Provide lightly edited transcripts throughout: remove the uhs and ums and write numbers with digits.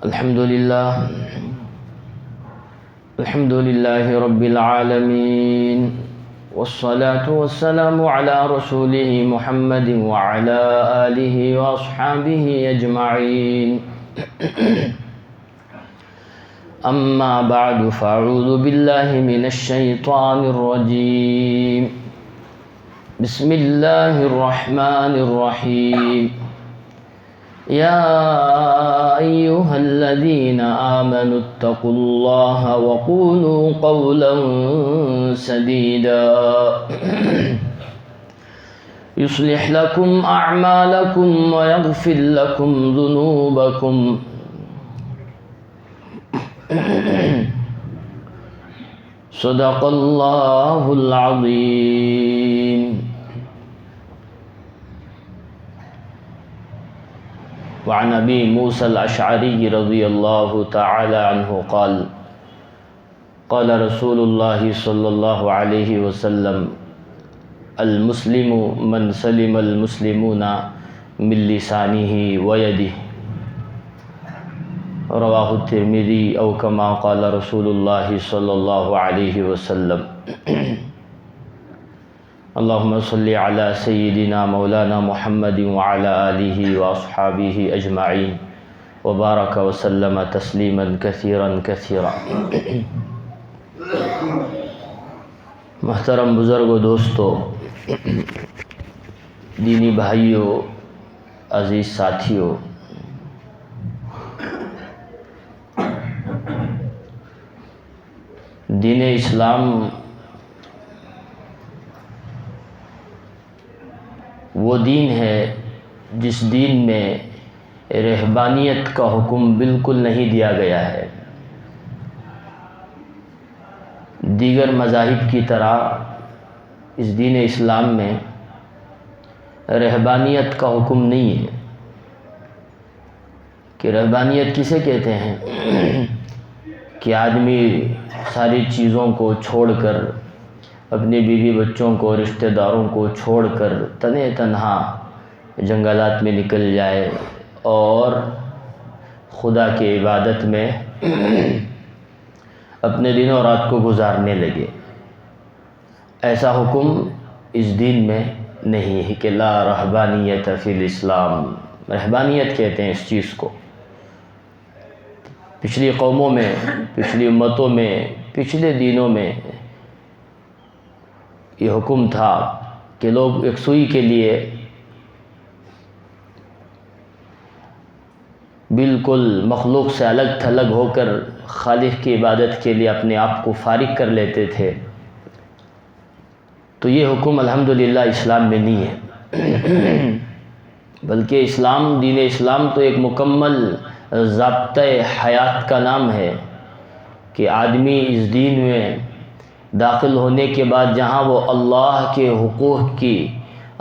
الحمد لله رب العالمين، والصلاة والسلام على رسوله محمد وعلى آله وأصحابه أجمعين. أما بعد، فأعوذ بالله من الشيطان الرجيم. بسم الله الرحمن الرحيم. يا أيها الذين آمنوا اتقوا الله وقولوا قولا سديدا يصلح لكم أعمالكم ويغفر لكم ذنوبكم صدق الله العظيم. وعن ابی موسى الاشعری رضی اللہ تعالی عنہ قال قال رسول اللہ صلی اللہ علیہ وسلم المسلم من سلم المسلمون من لسانه ويده، رواہ الترمذی او کما قال رسول اللہ صلی اللہ علیہ وسلم. اللہم صلی علی سیدنا مولانا محمد وعلی آلہ واصحابہ اجمعین وبارک وسلم تسلیما کثیرا کثیرا. محترم بزرگوں، دوستو، دینی بھائیوں، عزیز ساتھیوں، دین اسلام وہ دین ہے جس دین میں رہبانیت کا حکم بالکل نہیں دیا گیا ہے. دیگر مذاہب کی طرح اس دین اسلام میں رہبانیت کا حکم نہیں ہے. کہ رہبانیت کسے کہتے ہیں؟ کہ آدمی ساری چیزوں کو چھوڑ کر، اپنے بیوی بچوں کو، رشتہ داروں کو چھوڑ کر تنے تنہا جنگلات میں نکل جائے اور خدا کی عبادت میں اپنے دن و رات کو گزارنے لگے. ایسا حکم اس دین میں نہیں ہے کہ لا رہبانیت فی الاسلام. رہبانیت کہتے ہیں اس چیز کو. پچھلی قوموں میں، پچھلی امتوں میں، پچھلے دینوں میں یہ حکم تھا کہ لوگ یکسوئی کے لیے بالکل مخلوق سے الگ تھلگ ہو کر خالق کی عبادت کے لیے اپنے آپ کو فارغ کر لیتے تھے. تو یہ حکم الحمدللہ اسلام میں نہیں ہے. بلکہ اسلام، دین اسلام تو ایک مکمل ضابطۂ حیات کا نام ہے کہ آدمی اس دین میں داخل ہونے کے بعد جہاں وہ اللہ کے حقوق کی،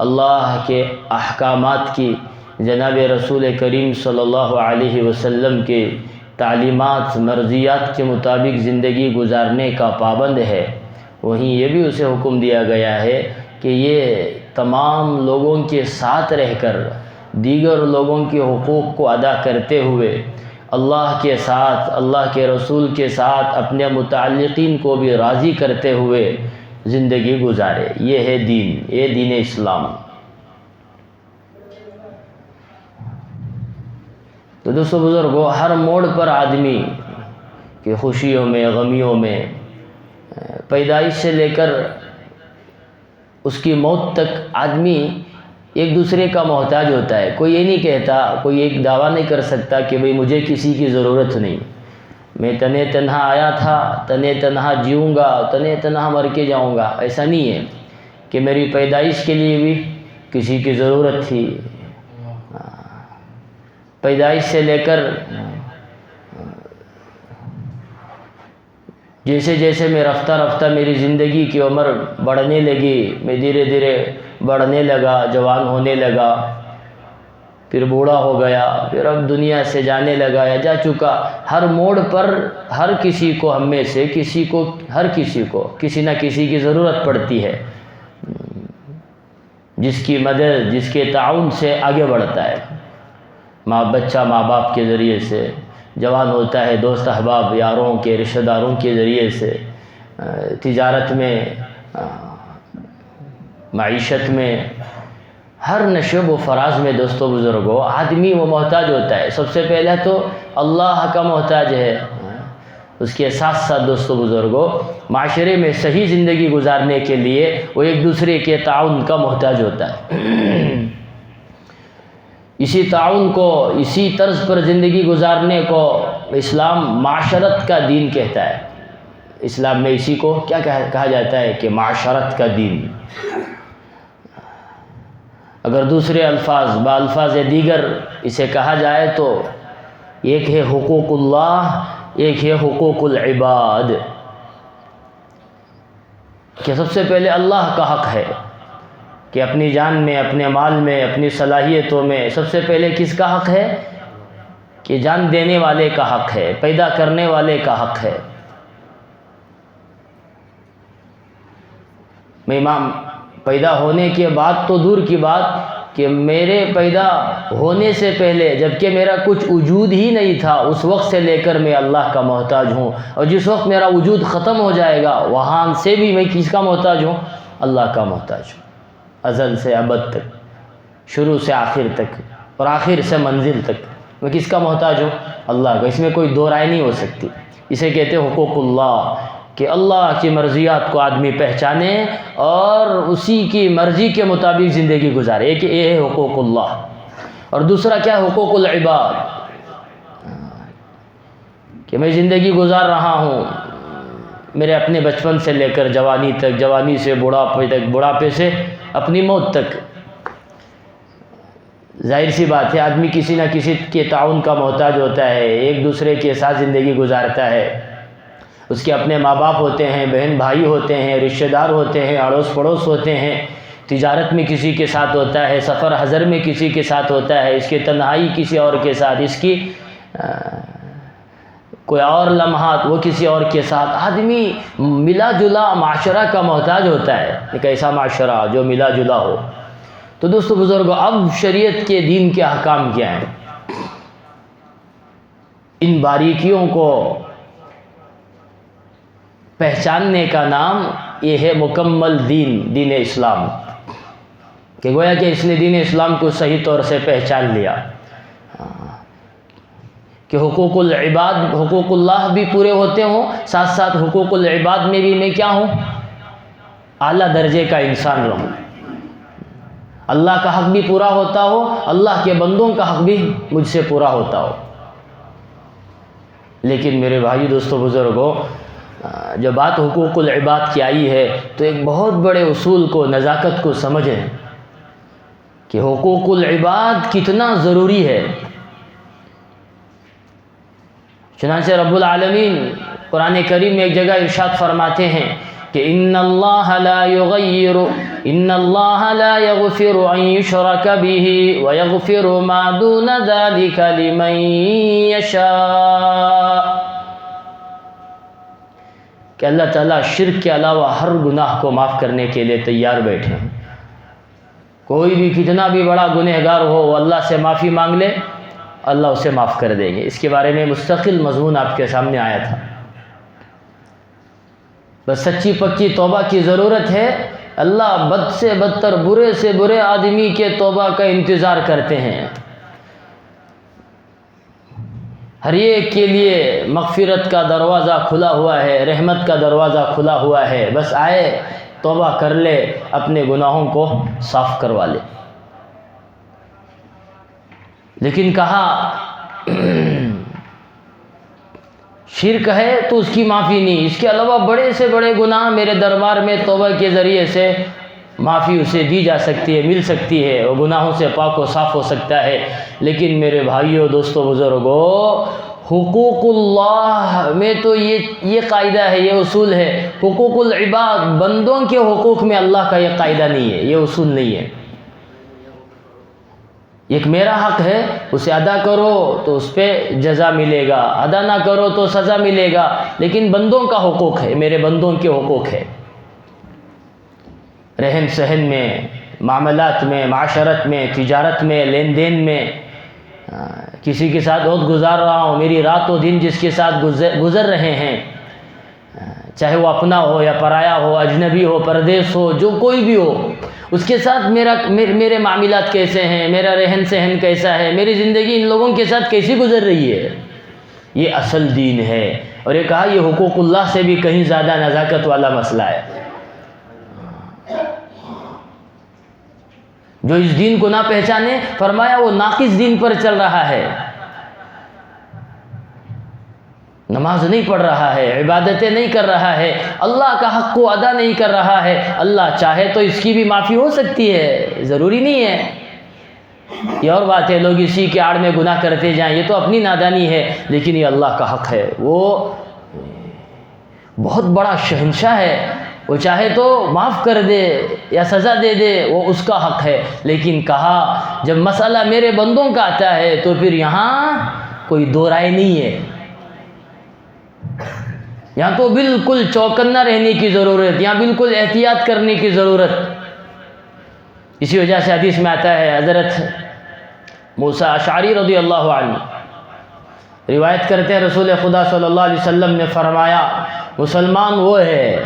اللہ کے احکامات کی، جناب رسول کریم صلی اللہ علیہ وسلم کے تعلیمات، مرضیات کے مطابق زندگی گزارنے کا پابند ہے، وہیں یہ بھی اسے حکم دیا گیا ہے کہ یہ تمام لوگوں کے ساتھ رہ کر، دیگر لوگوں کے حقوق کو ادا کرتے ہوئے، اللہ کے ساتھ، اللہ کے رسول کے ساتھ اپنے متعلقین کو بھی راضی کرتے ہوئے زندگی گزارے. یہ ہے دین، یہ دین اسلام. تو دوستو بزرگوں، ہر موڑ پر آدمی کہ خوشیوں میں، غمیوں میں، پیدائش سے لے کر اس کی موت تک آدمی ایک دوسرے کا محتاج ہوتا ہے. کوئی یہ نہیں کہتا، کوئی ایک دعویٰ نہیں کر سکتا کہ بھئی مجھے کسی کی ضرورت نہیں، میں تنے تنہا آیا تھا، تنے تنہا جیوں گا، تنے تنہا مر کے جاؤں گا. ایسا نہیں ہے کہ میری پیدائش کے لیے بھی کسی کی ضرورت تھی. پیدائش سے لے کر جیسے جیسے میں رفتہ رفتہ میری زندگی کی عمر بڑھنے لگی، میں دھیرے دھیرے بڑھنے لگا، جوان ہونے لگا، پھر بوڑھا ہو گیا، پھر اب دنیا سے جانے لگا یا جا چکا. ہر موڑ پر ہر کسی کو، ہم میں سے ہر کسی کو کسی نہ کسی کی ضرورت پڑتی ہے، جس کی مدد، جس کے تعاون سے آگے بڑھتا ہے. بچہ ماں باپ کے ذریعے سے، جوان ہوتا ہے دوست احباب یاروں کے رشتہ داروں کے ذریعے سے تجارت میں معیشت میں ہر نشب و فراز میں دوستو بزرگوں آدمی وہ محتاج ہوتا ہے. سب سے پہلے تو اللہ کا محتاج ہے. اس کے ساتھ ساتھ دوستو بزرگوں معاشرے میں صحیح زندگی گزارنے کے لیے وہ ایک دوسرے کے تعاون کا محتاج ہوتا ہے. اسی تعاون کو اسی طرز پر زندگی گزارنے کو اسلام معاشرت کا دین کہتا ہے. اسلام میں اسی کو کیا کہا جاتا ہے کہ معاشرت کا دین. اگر دوسرے الفاظ دیگر اسے کہا جائے تو ایک ہے حقوق اللہ، ایک ہے حقوق العباد. کہ سب سے پہلے اللہ کا حق ہے کہ اپنی جان میں، اپنے مال میں، اپنی صلاحیتوں میں سب سے پہلے کس کا حق ہے؟ کہ جان دینے والے کا حق ہے، پیدا کرنے والے کا حق ہے. میں امام پیدا ہونے کے بعد تو دور کی بات کہ میرے پیدا ہونے سے پہلے جبکہ میرا کچھ وجود ہی نہیں تھا اس وقت سے لے کر میں اللہ کا محتاج ہوں، اور جس وقت میرا وجود ختم ہو جائے گا وہاں سے بھی میں کس کا محتاج ہوں؟ اللہ کا محتاج ہوں. ازل سے ابد تک، شروع سے آخر تک اور آخر سے منزل تک میں کس کا محتاج ہوں؟ اللہ کا. اس میں کوئی دو رائے نہیں ہو سکتی. اسے کہتے ہیں حقوق اللہ، کہ اللہ کی مرضیات کو آدمی پہچانے اور اسی کی مرضی کے مطابق زندگی گزارے. ایک یہ ہے حقوق اللہ. اور دوسرا کیا؟ حقوق العباد، کہ میں زندگی گزار رہا ہوں میرے اپنے بچپن سے لے کر جوانی تک، جوانی سے بڑھاپے تک، بڑھاپے سے اپنی موت تک. ظاہر سی بات ہے آدمی کسی نہ کسی کے تعاون کا محتاج ہوتا ہے، ایک دوسرے کے ساتھ زندگی گزارتا ہے. اس کے اپنے ماں باپ ہوتے ہیں، بہن بھائی ہوتے ہیں، رشتہ دار ہوتے ہیں، اڑوس پڑوس ہوتے ہیں. تجارت میں کسی کے ساتھ ہوتا ہے، سفر حضر میں کسی کے ساتھ ہوتا ہے، اس کی تنہائی کسی اور کے ساتھ، اس کی کوئی اور لمحات وہ کسی اور کے ساتھ. آدمی ملا جلا معاشرہ کا محتاج ہوتا ہے، ایک ایسا معاشرہ جو ملا جلا ہو. تو دوستو بزرگوں اب شریعت کے دین کے احکام کیا ہیں؟ ان باریکیوں کو پہچاننے کا نام یہ ہے مکمل دین اسلام. کہ گویا کہ اس نے دین اسلام کو صحیح طور سے پہچان لیا کہ حقوق العباد، حقوق اللہ بھی پورے ہوتے ہوں، ساتھ ساتھ حقوق العباد میں بھی میں کیا ہوں؟ اعلیٰ درجے کا انسان رہوں. اللہ کا حق بھی پورا ہوتا ہو، اللہ کے بندوں کا حق بھی مجھ سے پورا ہوتا ہو. لیکن میرے بھائی دوستو بزرگوں جب بات حقوق العباد کی آئی ہے تو ایک بہت بڑے اصول کو، نزاکت کو سمجھیں کہ حقوق العباد کتنا ضروری ہے. چنانچہ رب العالمین قرآن کریم میں ایک جگہ ارشاد فرماتے ہیں کہ ان اللہ لا یغفر ان یشرک به ویغفر ما دون ذلک لمن یشاء. کہ اللہ تعالیٰ شرک کے علاوہ ہر گناہ کو معاف کرنے کے لیے تیار بیٹھے ہیں. کوئی بھی کتنا بھی بڑا گنہگار ہو وہ اللہ سے معافی مانگ لے، اللہ اسے معاف کر دیں گے. اس کے بارے میں مستقل مضمون آپ کے سامنے آیا تھا. بس سچی پکی توبہ کی ضرورت ہے. اللہ بد سے بدتر، برے سے برے آدمی کے توبہ کا انتظار کرتے ہیں. ہر ایک کے لیے مغفرت کا دروازہ کھلا ہوا ہے، رحمت کا دروازہ کھلا ہوا ہے. بس آئے، توبہ کر لے، اپنے گناہوں کو صاف کروا لے. لیکن کہا شرک ہے تو اس کی معافی نہیں، اس کے علاوہ بڑے سے بڑے گناہ میرے دربار میں توبہ کے ذریعے سے معافی اسے دی جا سکتی ہے، مل سکتی ہے، وہ گناہوں سے پاک و صاف ہو سکتا ہے. لیکن میرے بھائیوں دوستو بزرگوں حقوق اللہ میں تو یہ قاعدہ ہے، یہ اصول ہے. حقوق العباد، بندوں کے حقوق میں اللہ کا یہ قاعدہ نہیں ہے، یہ اصول نہیں ہے. ایک میرا حق ہے، اسے ادا کرو تو اس پہ جزا ملے گا، ادا نہ کرو تو سزا ملے گا. لیکن بندوں کا حقوق ہے، میرے بندوں کے حقوق ہے. رہن سہن میں، معاملات میں، معاشرت میں، تجارت میں، لین دین میں، کسی کے ساتھ وقت گزار رہا ہوں، میری رات و دن جس کے ساتھ گزر رہے ہیں، چاہے وہ اپنا ہو یا پرایا ہو، اجنبی ہو، پردیس ہو، جو کوئی بھی ہو، اس کے ساتھ میرے معاملات کیسے ہیں، میرا رہن سہن کیسا ہے، میری زندگی ان لوگوں کے ساتھ کیسی گزر رہی ہے، یہ اصل دین ہے۔ اور یہ کہا یہ حقوق اللہ سے بھی کہیں زیادہ نزاکت والا مسئلہ ہے۔ جو اس دین کو نہ پہچانے، فرمایا وہ ناقص دین پر چل رہا ہے، نماز نہیں پڑھ رہا ہے، عبادتیں نہیں کر رہا ہے، اللہ کا حق کو ادا نہیں کر رہا ہے۔ اللہ چاہے تو اس کی بھی معافی ہو سکتی ہے، ضروری نہیں ہے۔ یہ اور بات ہے لوگ اسی کے آڑ میں گناہ کرتے جائیں، یہ تو اپنی نادانی ہے، لیکن یہ اللہ کا حق ہے، وہ بہت بڑا شہنشاہ ہے، وہ چاہے تو معاف کر دے یا سزا دے دے، وہ اس کا حق ہے۔ لیکن کہا جب مسئلہ میرے بندوں کا آتا ہے تو پھر یہاں کوئی دو رائے نہیں ہے، یہاں تو بالکل چوکنا رہنے کی ضرورت، یہاں بالکل احتیاط کرنے کی ضرورت۔ اسی وجہ سے حدیث میں آتا ہے، حضرت موسیٰ اشعری رضی اللہ عنہ روایت کرتے ہیں، رسول خدا صلی اللہ علیہ وسلم نے فرمایا مسلمان وہ ہے،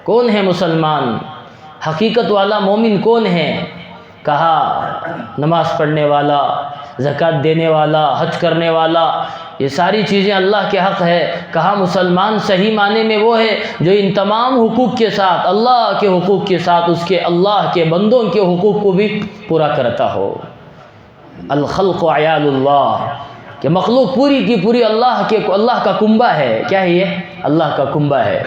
کون ہے مسلمان، حقیقت والا مومن کون ہے؟ کہا نماز پڑھنے والا، زکوٰۃ دینے والا، حج کرنے والا، یہ ساری چیزیں اللہ کے حق ہے۔ کہا مسلمان صحیح معنی میں وہ ہے جو ان تمام حقوق کے ساتھ، اللہ کے حقوق کے ساتھ اس کے اللہ کے بندوں کے حقوق کو بھی پورا کرتا ہو۔ الخلق عیال اللہ، کہ مخلوق پوری کی پوری اللہ کا کنبہ ہے۔ کیا ہے یہ؟ اللہ کا کنبہ ہے۔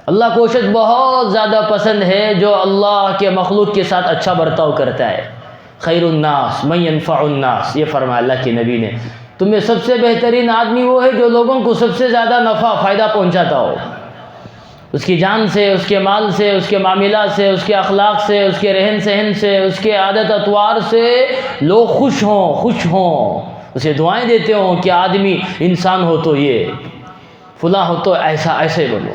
اللہ کو شخص بہت زیادہ پسند ہے جو اللہ کے مخلوق کے ساتھ اچھا برتاؤ کرتا ہے۔ خیر الناس من ينفع الناس، یہ فرمایا اللہ کے نبی نے، تم میں سب سے بہترین آدمی وہ ہے جو لوگوں کو سب سے زیادہ نفع فائدہ پہنچاتا ہو، اس کی جان سے، اس کے مال سے، اس کے معاملات سے، اس کے اخلاق سے، اس کے رہن سہن سے، اس کے عادت اطوار سے لوگ خوش ہوں، اسے دعائیں دیتے ہوں کہ آدمی انسان ہو تو یہ، فلاں ہو تو ایسے بنو۔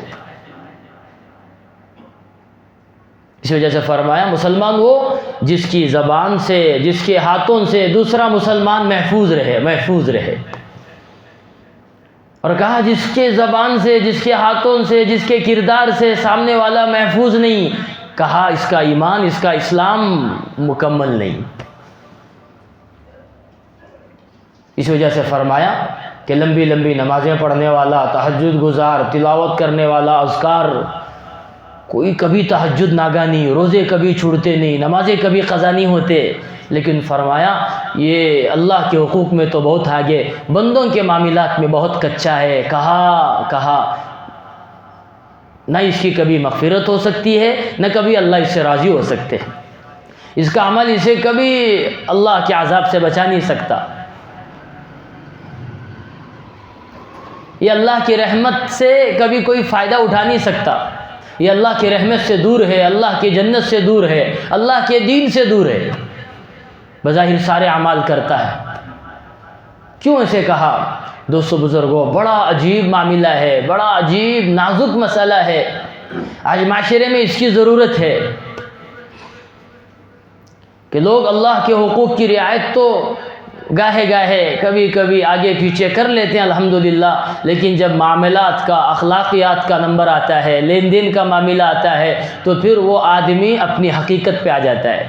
اس وجہ سے فرمایا مسلمان وہ جس کی زبان سے، جس کے ہاتھوں سے دوسرا مسلمان محفوظ رہے، اور کہا جس کے زبان سے، جس کے ہاتھوں سے، جس کے کردار سے سامنے والا محفوظ نہیں، کہا اس کا ایمان، اس کا اسلام مکمل نہیں۔ اس وجہ سے فرمایا کہ لمبی لمبی نمازیں پڑھنے والا، تہجد گزار، تلاوت کرنے والا، اذکار، کوئی کبھی تہجد ناگا نہیں، روزے کبھی چھوڑتے نہیں، نمازیں کبھی قضا نہیں ہوتے، لیکن فرمایا یہ اللہ کے حقوق میں تو بہت آگے، بندوں کے معاملات میں بہت کچا ہے۔ کہا نہ اس کی کبھی مغفرت ہو سکتی ہے، نہ کبھی اللہ اس سے راضی ہو سکتے ہیں، اس کا عمل اسے کبھی اللہ کے عذاب سے بچا نہیں سکتا، یہ اللہ کی رحمت سے کبھی کوئی فائدہ اٹھا نہیں سکتا، یہ اللہ کی رحمت سے دور ہے، اللہ کی جنت سے دور ہے، اللہ کے دین سے دور ہے، بظاہر سارے اعمال کرتا ہے۔ کیوں ایسے کہا؟ دوستو بزرگوں، بڑا عجیب معاملہ ہے، بڑا عجیب نازک مسئلہ ہے، آج معاشرے میں اس کی ضرورت ہے کہ لوگ اللہ کے حقوق کی رعایت تو گاہے کبھی کبھی آگے پیچھے کر لیتے ہیں الحمدللہ، لیکن جب معاملات کا، اخلاقیات کا نمبر آتا ہے، لین دین کا معاملہ آتا ہے، تو پھر وہ آدمی اپنی حقیقت پہ آ جاتا ہے،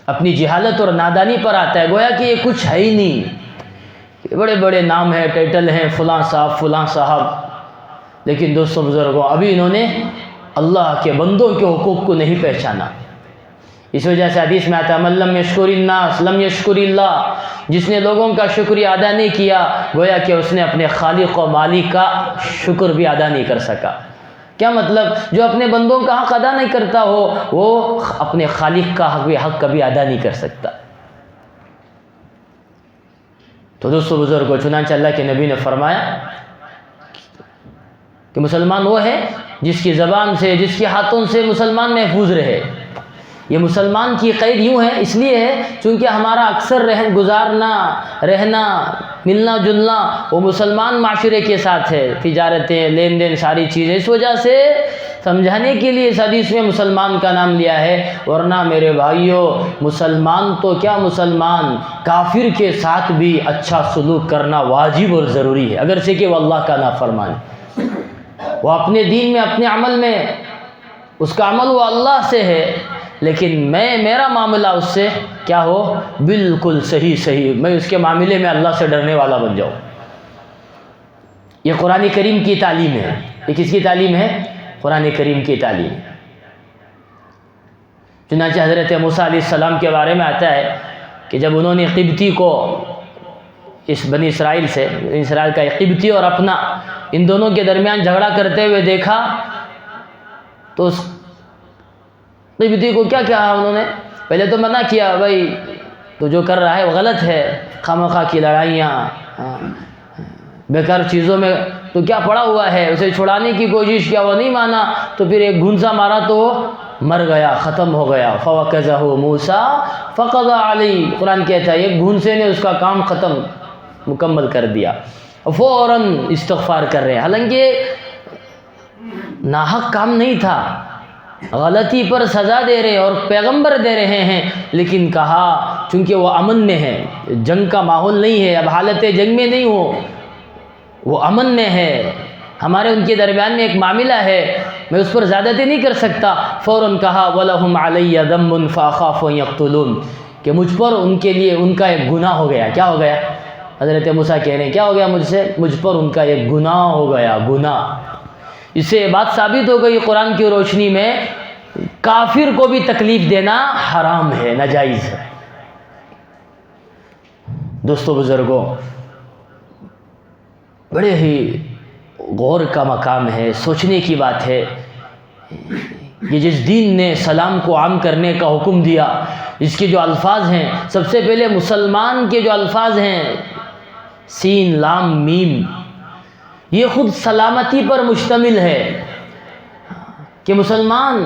اپنی جہالت اور نادانی پر آتا ہے، گویا کہ یہ کچھ ہے ہی نہیں، بڑے بڑے نام ہیں، ٹائٹل ہیں، فلاں صاحب، لیکن دوستوں بزرگوں ابھی انہوں نے اللہ کے بندوں کے حقوق کو نہیں پہچانا۔ اس وجہ سے حدیث میں آتا ہے من لم یشکر الناس لم یشکر اللہ، جس نے لوگوں کا شکریہ ادا نہیں کیا، گویا کہ اس نے اپنے خالق و مالک کا شکر بھی ادا نہیں کر سکا۔ کیا مطلب؟ جو اپنے بندوں کا حق ادا نہیں کرتا ہو، وہ اپنے خالق کا حق کبھی ادا نہیں کر سکتا۔ تو دوستو بزرگوں، چنانچہ اللہ کے نبی نے فرمایا کہ مسلمان وہ ہے جس کی زبان سے، جس کے ہاتھوں سے مسلمان محفوظ رہے۔ یہ مسلمان کی قید یوں ہے، اس لیے ہے چونکہ ہمارا اکثر گزارنا، رہنا ملنا جلنا وہ مسلمان معاشرے کے ساتھ ہے، تجارتیں، لین دین، ساری چیزیں. اس وجہ سے سمجھانے کے لیے اس حدیث میں مسلمان کا نام لیا ہے. ورنہ میرے بھائیوں، مسلمان تو کیا، مسلمان کافر کے ساتھ بھی اچھا سلوک کرنا واجب اور ضروری ہے، اگرچہ کہ وہ اللہ کا نافرمان، وہ اپنے دین میں، اپنے عمل میں، اس کا عمل وہ اللہ سے ہے، لیکن میرا معاملہ اس سے کیا ہو، بالکل صحیح، میں اس کے معاملے میں اللہ سے ڈرنے والا بن جاؤں. یہ قرآن کریم کی تعلیم ہے. یہ کس کی تعلیم ہے؟ قرآن کریم کی تعلیم. چنانچہ حضرت موسیٰ علیہ السلام کے بارے میں آتا ہے کہ جب انہوں نے قبطی کو، اس بنی اسرائیل سے، اسرائیل کا ایک قبطی اور اپنا، ان دونوں کے درمیان جھگڑا کرتے ہوئے دیکھا تو اس قبطی کو کیا کہا انہوں نے؟ پہلے تو منع کیا، بھائی تو جو کر رہا ہے وہ غلط ہے، خواہ کی لڑائیاں، بیکار چیزوں میں تو کیا پڑا ہوا ہے. اسے چھڑانے کی کوشش کیا، وہ نہیں مانا، تو پھر ایک گھونسا مارا تو وہ مر گیا، ختم ہو گیا. فَوَكَزَهُ مُوسَىٰ فَقَضَىٰ عَلَيْهِ. قرآن کہتا ہے ایک گھونسے نے اس کا کام ختم، مکمل کر دیا. فوراً استغفار کر رہے ہیں، حالانکہ ناحق کام نہیں تھا، غلطی پر سزا دے رہے اور پیغمبر دے رہے ہیں، لیکن کہا چونکہ وہ امن میں ہے، جنگ کا ماحول نہیں ہے، اب حالت جنگ میں نہیں ہو، وہ امن میں ہے، ہمارے ان کے درمیان میں ایک معاملہ ہے، میں اس پر زیادتی نہیں کر سکتا. فوراً کہا وَلَهُمْ عَلَيَّ ذَنبٌ فَأَخَافُ أَن يَقْتُلُونِ، کہ مجھ پر ان کے لیے ان کا ایک گناہ ہو گیا. کیا ہو گیا؟ حضرت موسیٰ کہہ رہے ہیں کیا ہو گیا مجھ پر ان کا ایک گناہ ہو گیا، گناہ. اس سے یہ بات ثابت ہو گئی قرآن کی روشنی میں کافر کو بھی تکلیف دینا حرام ہے، ناجائز ہے. دوستو بزرگوں، بڑے ہی غور کا مقام ہے، سوچنے کی بات ہے. یہ جس دین نے سلام کو عام کرنے کا حکم دیا، اس کے جو الفاظ ہیں، سب سے پہلے مسلمان کے جو الفاظ ہیں، سین لام میم، یہ خود سلامتی پر مشتمل ہے. کہ مسلمان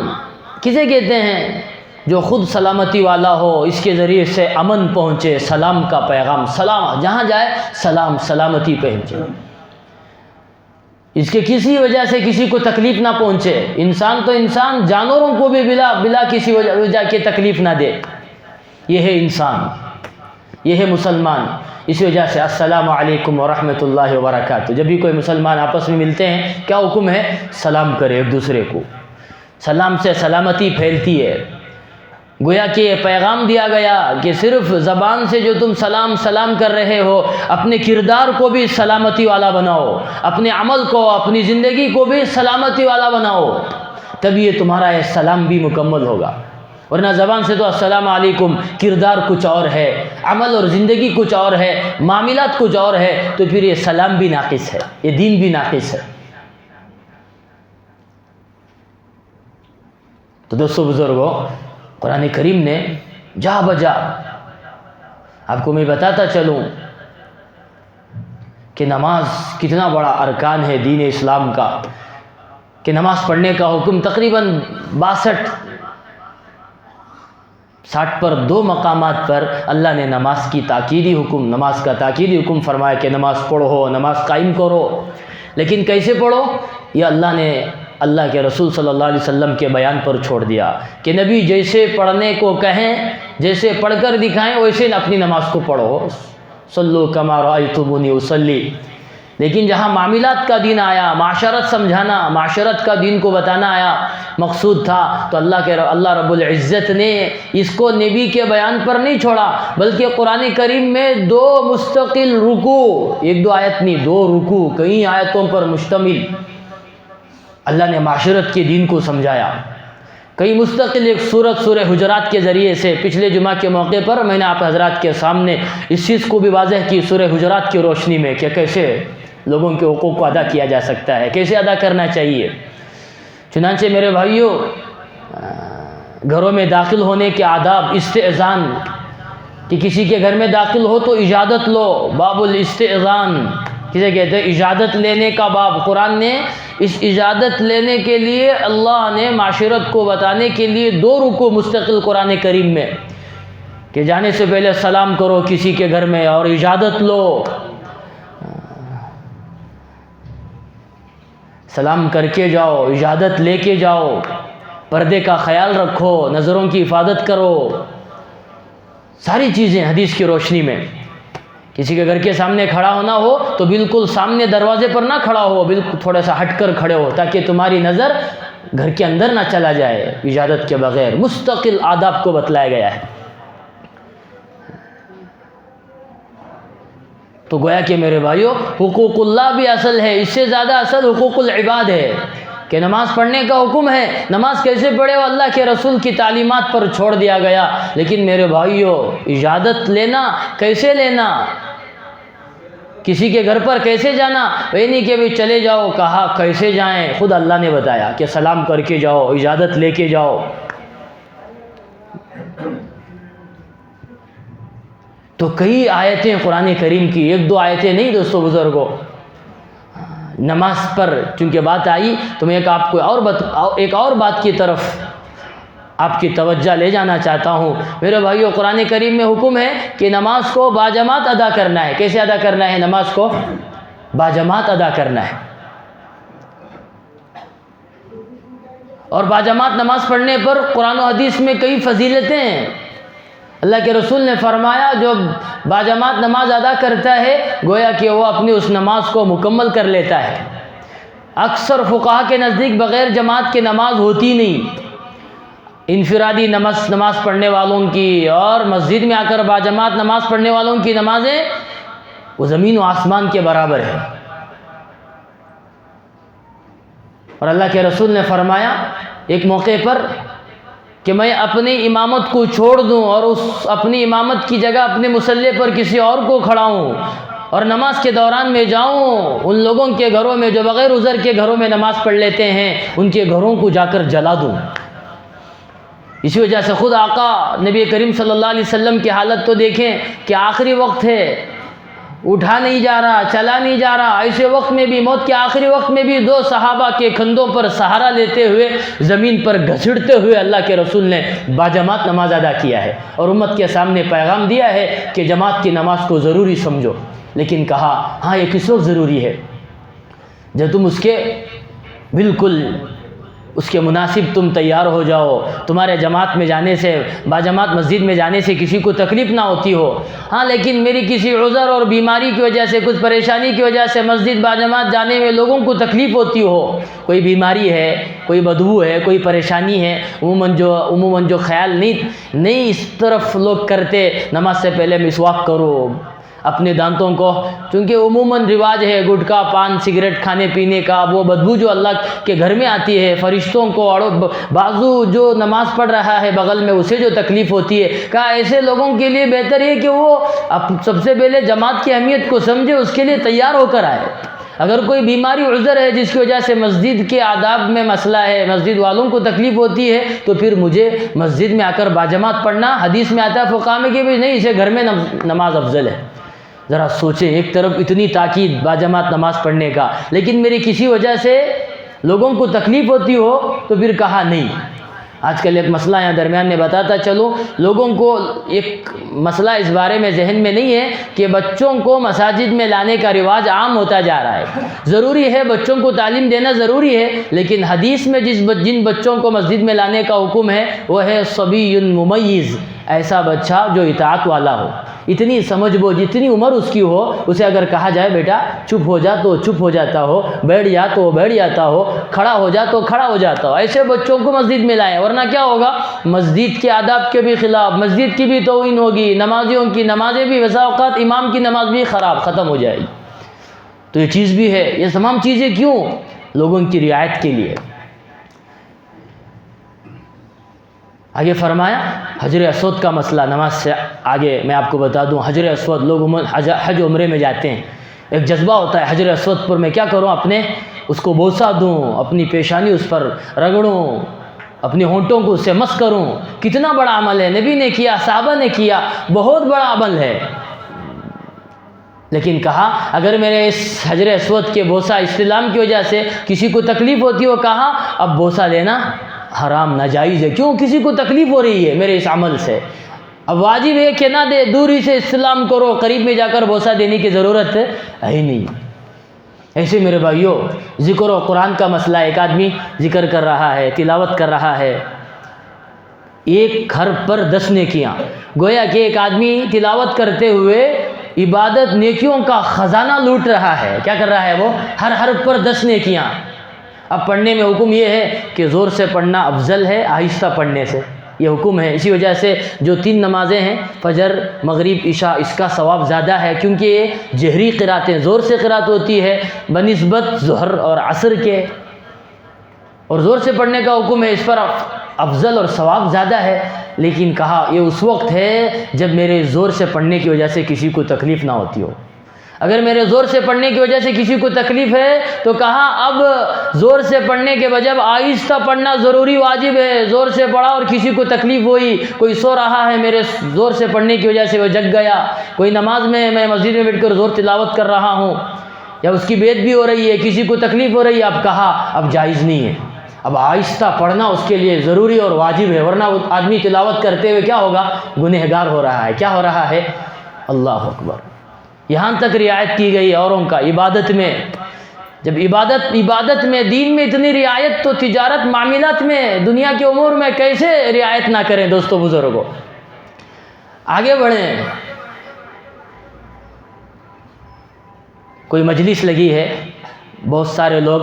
کسے کہتے ہیں؟ جو خود سلامتی والا ہو، اس کے ذریعے سے امن پہنچے، سلام کا پیغام، سلام جہاں جائے سلام، سلامتی پہنچے، اس کے کسی وجہ سے کسی کو تکلیف نہ پہنچے. انسان تو انسان، جانوروں کو بھی بلا کسی وجہ کے تکلیف نہ دے. یہ ہے انسان، یہ ہے مسلمان. اس وجہ سے السلام علیکم ورحمۃ اللہ وبرکاتہ، جب بھی کوئی مسلمان آپس میں ملتے ہیں کیا حکم ہے؟ سلام کرے ایک دوسرے کو. سلام سے سلامتی پھیلتی ہے. گویا کہ یہ پیغام دیا گیا کہ صرف زبان سے جو تم سلام کر رہے ہو، اپنے کردار کو بھی سلامتی والا بناؤ، اپنے عمل کو، اپنی زندگی کو بھی سلامتی والا بناؤ، تب یہ تمہارا یہ سلام بھی مکمل ہوگا. ورنہ زبان سے تو السلام علیکم، کردار کچھ اور ہے، عمل اور زندگی کچھ اور ہے، معاملات کچھ اور ہے، تو پھر یہ سلام بھی ناقص ہے، یہ دین بھی ناقص ہے. تو دوستو بزرگوں، قرآن کریم نے جا بجا، آپ کو میں بتاتا چلوں کہ نماز کتنا بڑا ارکان ہے دین اسلام کا، کہ نماز پڑھنے کا حکم تقریباً 60 پر 2 مقامات پر اللہ نے نماز کی تاکیدی حکم، نماز کا تاکیدی حکم فرمایا کہ نماز پڑھو، نماز قائم کرو. لیکن کیسے پڑھو؟ یہ اللہ نے اللہ کے رسول صلی اللہ علیہ وسلم کے بیان پر چھوڑ دیا کہ نبی جیسے پڑھنے کو کہیں، جیسے پڑھ کر دکھائیں، ویسے اپنی نماز کو پڑھو. صلو کما رأیتمونی اصلی. لیکن جہاں معاملات کا دین آیا، معاشرت سمجھانا، معاشرت کا دین کو بتانا آیا، مقصود تھا، تو اللہ رب العزت نے اس کو نبی کے بیان پر نہیں چھوڑا، بلکہ قرآن کریم میں 2 مستقل رکوع، 1-2 آیت نہیں، 2 رکوع، کئی آیتوں پر مشتمل اللہ نے معاشرت کے دین کو سمجھایا. کئی مستقل ایک سورہ حجرات کے ذریعے سے پچھلے جمعہ کے موقع پر میں نے آپ حضرات کے سامنے اس چیز کو بھی واضح کی سورہ حجرات کی روشنی میں کہ کیسے لوگوں کے حقوق کو ادا کیا جا سکتا ہے، کیسے ادا کرنا چاہیے. چنانچہ میرے بھائیوں، گھروں میں داخل ہونے کے آداب، استئذان، کہ کسی کے گھر میں داخل ہو تو اجازت لو، باب الاستئذان کسے کہتے ہیں؟ اجازت لینے کا باب. قرآن نے اس اجازت لینے کے لیے، اللہ نے معاشرت کو بتانے کے لیے 2 رکوع مستقل قرآن کریم میں، کہ جانے سے پہلے سلام کرو کسی کے گھر میں اور اجازت لو. سلام کر کے جاؤ، اجازت لے کے جاؤ، پردے کا خیال رکھو، نظروں کی حفاظت کرو، ساری چیزیں حدیث کی روشنی میں۔ کسی کے گھر کے سامنے کھڑا ہونا ہو تو بالکل سامنے دروازے پر نہ کھڑا ہو، بالکل تھوڑا سا ہٹ کر کھڑے ہو تاکہ تمہاری نظر گھر کے اندر نہ چلا جائے اجازت کے بغیر۔ مستقل آداب کو بتلایا گیا ہے۔ تو گویا کہ میرے بھائیو، حقوق اللہ بھی اصل ہے، اس سے زیادہ اصل حقوق العباد ہے کہ نماز پڑھنے کا حکم ہے۔ نماز کیسے پڑھے وہ اللہ کے رسول کی تعلیمات پر چھوڑ دیا گیا، لیکن میرے بھائیو اجازت لینا کیسے لینا، کسی کے گھر پر کیسے جانا، یہ نہیں کہ بھی چلے جاؤ، کہا کیسے جائیں، خود اللہ نے بتایا کہ سلام کر کے جاؤ، اجازت لے کے جاؤ۔ تو کئی آیتیں قرآن کریم کی، ایک دو آیتیں نہیں دوستو بزرگوں۔ نماز پر چونکہ بات آئی تو میں آپ کو ایک اور بات کی طرف آپ کی توجہ لے جانا چاہتا ہوں۔ میرے بھائیو، قرآن کریم میں حکم ہے کہ نماز کو باجماعت ادا کرنا ہے۔ کیسے ادا کرنا ہے؟ نماز کو باجماعت ادا کرنا ہے، اور باجماعت نماز پڑھنے پر قرآن و حدیث میں کئی فضیلتیں ہیں۔ اللہ کے رسول نے فرمایا جو باجماعت نماز ادا کرتا ہے گویا کہ وہ اپنی اس نماز کو مکمل کر لیتا ہے۔ اکثر فقہا کے نزدیک بغیر جماعت کے نماز ہوتی نہیں۔ انفرادی نماز پڑھنے والوں کی اور مسجد میں آ کر باجماعت نماز پڑھنے والوں کی نمازیں وہ زمین و آسمان کے برابر ہے۔ اور اللہ کے رسول نے فرمایا ایک موقع پر کہ میں اپنی امامت کو چھوڑ دوں اور اس اپنی امامت کی جگہ اپنے مصلی پر کسی اور کو کھڑاؤں، اور نماز کے دوران میں جاؤں ان لوگوں کے گھروں میں جو بغیر عذر کے گھروں میں نماز پڑھ لیتے ہیں، ان کے گھروں کو جا کر جلا دوں۔ اسی وجہ سے خود آقا نبی کریم صلی اللہ علیہ وسلم کی حالت تو دیکھیں کہ آخری وقت ہے، اٹھا نہیں جا رہا، چلا نہیں جا رہا، ایسے وقت میں بھی، موت کے آخری وقت میں بھی دو صحابہ کے کندھوں پر سہارا لیتے ہوئے زمین پر گھسیٹتے ہوئے اللہ کے رسول نے باجماعت نماز ادا کیا ہے، اور امت کے سامنے پیغام دیا ہے کہ جماعت کی نماز کو ضروری سمجھو۔ لیکن کہا ہاں یہ کس وقت ضروری ہے؟ جب تم اس کے بالکل اس کے مناسب تم تیار ہو جاؤ، تمہارے جماعت میں جانے سے، باجماعت مسجد میں جانے سے کسی کو تکلیف نہ ہوتی ہو۔ ہاں لیکن میری کسی عذر اور بیماری کی وجہ سے، کچھ پریشانی کی وجہ سے مسجد باجماعت جانے میں لوگوں کو تکلیف ہوتی ہو، کوئی بیماری ہے، کوئی بدبو ہے، کوئی پریشانی ہے، عموماً جو خیال نہیں اس طرف لوگ کرتے، نماز سے پہلے مسواک کرو اپنے دانتوں کو، چونکہ عموماً رواج ہے گٹکا پان سگریٹ کھانے پینے کا، وہ بدبو جو اللہ کے گھر میں آتی ہے، فرشتوں کو اور بازو جو نماز پڑھ رہا ہے بغل میں اسے جو تکلیف ہوتی ہے، کہا ایسے لوگوں کے لیے بہتر ہے کہ وہ سب سے پہلے جماعت کی اہمیت کو سمجھے، اس کے لیے تیار ہو کر آئے۔ اگر کوئی بیماری عذر ہے جس کی وجہ سے مسجد کے آداب میں مسئلہ ہے، مسجد والوں کو تکلیف ہوتی ہے، تو پھر مجھے مسجد میں آ کر باجماعت پڑھنا، حدیث میں آتا ہے فقہا میں کہ نہیں، اسے گھر میں نماز افضل ہے۔ ذرا سوچیں، ایک طرف اتنی تاکید باجماعت نماز پڑھنے کا، لیکن میری کسی وجہ سے لوگوں کو تکلیف ہوتی ہو تو پھر کہا نہیں۔ آج کل ایک مسئلہ یہاں درمیان میں بتاتا چلو، لوگوں کو ایک مسئلہ اس بارے میں ذہن میں نہیں ہے کہ بچوں کو مساجد میں لانے کا رواج عام ہوتا جا رہا ہے۔ ضروری ہے بچوں کو تعلیم دینا ضروری ہے، لیکن حدیث میں جن بچوں کو مسجد میں لانے کا حکم ہے وہ ہے صبی ممیز، ایسا بچہ جو اطاعت والا ہو، اتنی سمجھ بوجھ، جتنی عمر اس کی ہو، اسے اگر کہا جائے بیٹا چپ ہو جا تو چپ ہو جاتا ہو، بیٹھ جا تو بیٹھ جاتا ہو، کھڑا ہو جا تو کھڑا ہو جاتا ہو۔ ایسے بچوں کو مسجد میں لائیں، ورنہ کیا ہوگا؟ مسجد کے آداب کے بھی خلاف، مسجد کی بھی توہین ہوگی، نمازیوں کی نمازیں بھی، بسا اوقات امام کی نماز بھی ختم ہو جائے گی۔ تو یہ چیز بھی ہے، یہ تمام چیزیں کیوں؟ لوگوں کی رعایت کے لیے۔ آگے فرمایا حجر اسود کا مسئلہ، نماز سے آگے میں آپ کو بتا دوں، حجر اسود لوگ حج عمرے میں جاتے ہیں، ایک جذبہ ہوتا ہے حجر اسود پر میں کیا کروں، اپنے اس کو بوسہ دوں، اپنی پیشانی اس پر رگڑوں، اپنے ہونٹوں کو اس سے مس کروں۔ کتنا بڑا عمل ہے، نبی نے کیا، صحابہ نے کیا، بہت بڑا عمل ہے۔ لیکن کہا اگر میرے اس حجر اسود کے بوسہ استلام کی وجہ سے کسی کو تکلیف ہوتی ہو، کہا اب بوسہ لینا حرام ناجائز ہے۔ کیوں؟ کسی کو تکلیف ہو رہی ہے میرے اس عمل سے، اب واجب ہے کہ نہ دے، دوری سے استلام کرو، قریب میں جا کر بوسہ دینے کی ضرورت ہے ہی نہیں۔ ایسے میرے بھائیوں ذکر و قرآن کا مسئلہ، ایک آدمی ذکر کر رہا ہے، تلاوت کر رہا ہے، ایک گھر پر 10 نیکیاں، گویا کہ ایک آدمی تلاوت کرتے ہوئے عبادت نیکیوں کا خزانہ لوٹ رہا ہے۔ کیا کر رہا ہے وہ؟ ہر حرف پر 10 نیکیاں۔ اب پڑھنے میں حکم یہ ہے کہ زور سے پڑھنا افضل ہے آہستہ پڑھنے سے، یہ حکم ہے۔ اسی وجہ سے جو 3 نمازیں ہیں، فجر، مغرب، عشاء، اس کا ثواب زیادہ ہے کیونکہ یہ جہری قراتیں، زور سے قرات ہوتی ہے بنسبت ظہر اور عصر کے، اور زور سے پڑھنے کا حکم ہے، اس پر افضل اور ثواب زیادہ ہے۔ لیکن کہا یہ اس وقت ہے جب میرے زور سے پڑھنے کی وجہ سے کسی کو تکلیف نہ ہوتی ہو۔ اگر میرے زور سے پڑھنے کی وجہ سے کسی کو تکلیف ہے تو کہا اب زور سے پڑھنے کے بجائے آہستہ پڑھنا ضروری واجب ہے۔ زور سے پڑھا اور کسی کو تکلیف ہوئی، کوئی سو رہا ہے، میرے زور سے پڑھنے کی وجہ سے وہ جگ گیا، کوئی نماز میں میں مسجد میں بیٹھ کر زور تلاوت کر رہا ہوں یا اس کی بیعت بھی ہو رہی ہے، کسی کو تکلیف ہو رہی ہے، اب کہا اب جائز نہیں ہے، اب آہستہ پڑھنا اس کے لیے ضروری اور واجب ہے، ورنہ وہ آدمی تلاوت کرتے ہوئے کیا ہوگا؟ گنہگار ہو رہا ہے۔ کیا ہو رہا ہے؟ اللہ اکبر۔ یہاں تک رعایت کی گئی اوروں کا عبادت میں۔ جب عبادت میں، دین میں اتنی رعایت، تو تجارت معاملات میں، دنیا کے امور میں کیسے رعایت نہ کریں؟ دوستو بزرگوں آگے بڑھیں۔ کوئی مجلس لگی ہے، بہت سارے لوگ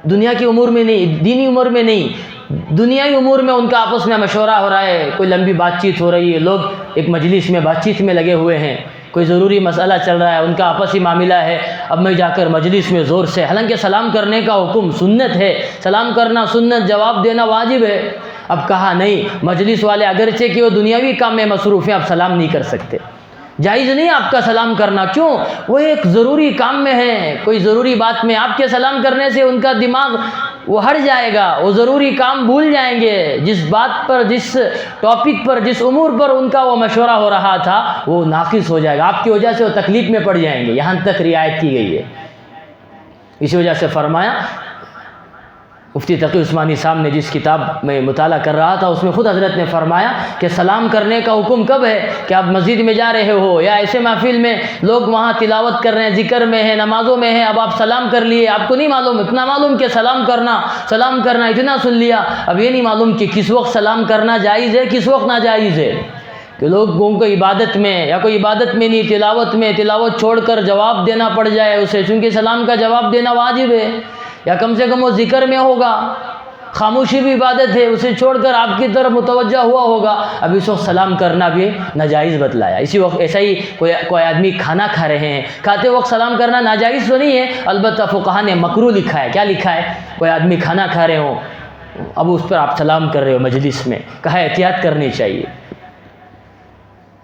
دنیا کے امور میں نہیں، دینی امور میں نہیں، دنیائی امور میں ان کا آپس میں مشورہ ہو رہا ہے، کوئی لمبی بات چیت ہو رہی ہے، لوگ ایک مجلس میں بات چیت میں لگے ہوئے ہیں، کوئی ضروری مسئلہ چل رہا ہے، ان کا آپسی معاملہ ہے، اب میں جا کر مجلس میں زور سے، حالانکہ سلام کرنے کا حکم سنت ہے، سلام کرنا سنت، جواب دینا واجب ہے، اب کہا نہیں، مجلس والے اگرچہ کہ وہ دنیاوی کام میں مصروف ہیں، اب سلام نہیں کر سکتے، جائز نہیں آپ کا سلام کرنا۔ کیوں؟ وہ ایک ضروری کام میں ہے، کوئی ضروری بات میں، آپ کے سلام کرنے سے ان کا دماغ وہ ہٹ جائے گا، وہ ضروری کام بھول جائیں گے، جس بات پر، جس ٹاپک پر، جس امور پر ان کا وہ مشورہ ہو رہا تھا وہ ناقص ہو جائے گا، آپ کی وجہ سے وہ تکلیف میں پڑ جائیں گے۔ یہاں تک رعایت کی گئی ہے۔ اسی وجہ سے فرمایا، مفتی تقی عثمانی صاحب نے جس کتاب میں مطالعہ کر رہا تھا اس میں خود حضرت نے فرمایا کہ سلام کرنے کا حکم کب ہے؟ کہ آپ مسجد میں جا رہے ہو یا ایسے محفل میں لوگ وہاں تلاوت کر رہے ہیں، ذکر میں ہیں، نمازوں میں ہیں، اب آپ سلام کر لیے، آپ کو نہیں معلوم، اتنا معلوم کہ سلام کرنا اتنا سن لیا، اب یہ نہیں معلوم کہ کس وقت سلام کرنا جائز ہے، کس وقت ناجائز ہے، کہ لوگوں کو عبادت میں یا کوئی عبادت میں نہیں، تلاوت چھوڑ کر جواب دینا پڑ جائے اسے، چونکہ سلام کا جواب دینا واجب ہے، یا کم سے کم وہ ذکر میں ہوگا، خاموشی بھی عبادت ہے، اسے چھوڑ کر آپ کی طرف متوجہ ہوا ہوگا، اب اس وقت سلام کرنا بھی ناجائز بتلایا۔ اسی وقت ایسا ہی کوئی آدمی کھانا کھا رہے ہیں، کھاتے وقت سلام کرنا ناجائز تو نہیں ہے، البتہ فقہا نے مکروہ لکھا ہے۔ کیا لکھا ہے؟ کوئی آدمی کھانا کھا رہے ہوں، اب اس پر آپ سلام کر رہے ہو مجلس میں، کہا احتیاط کرنی چاہیے۔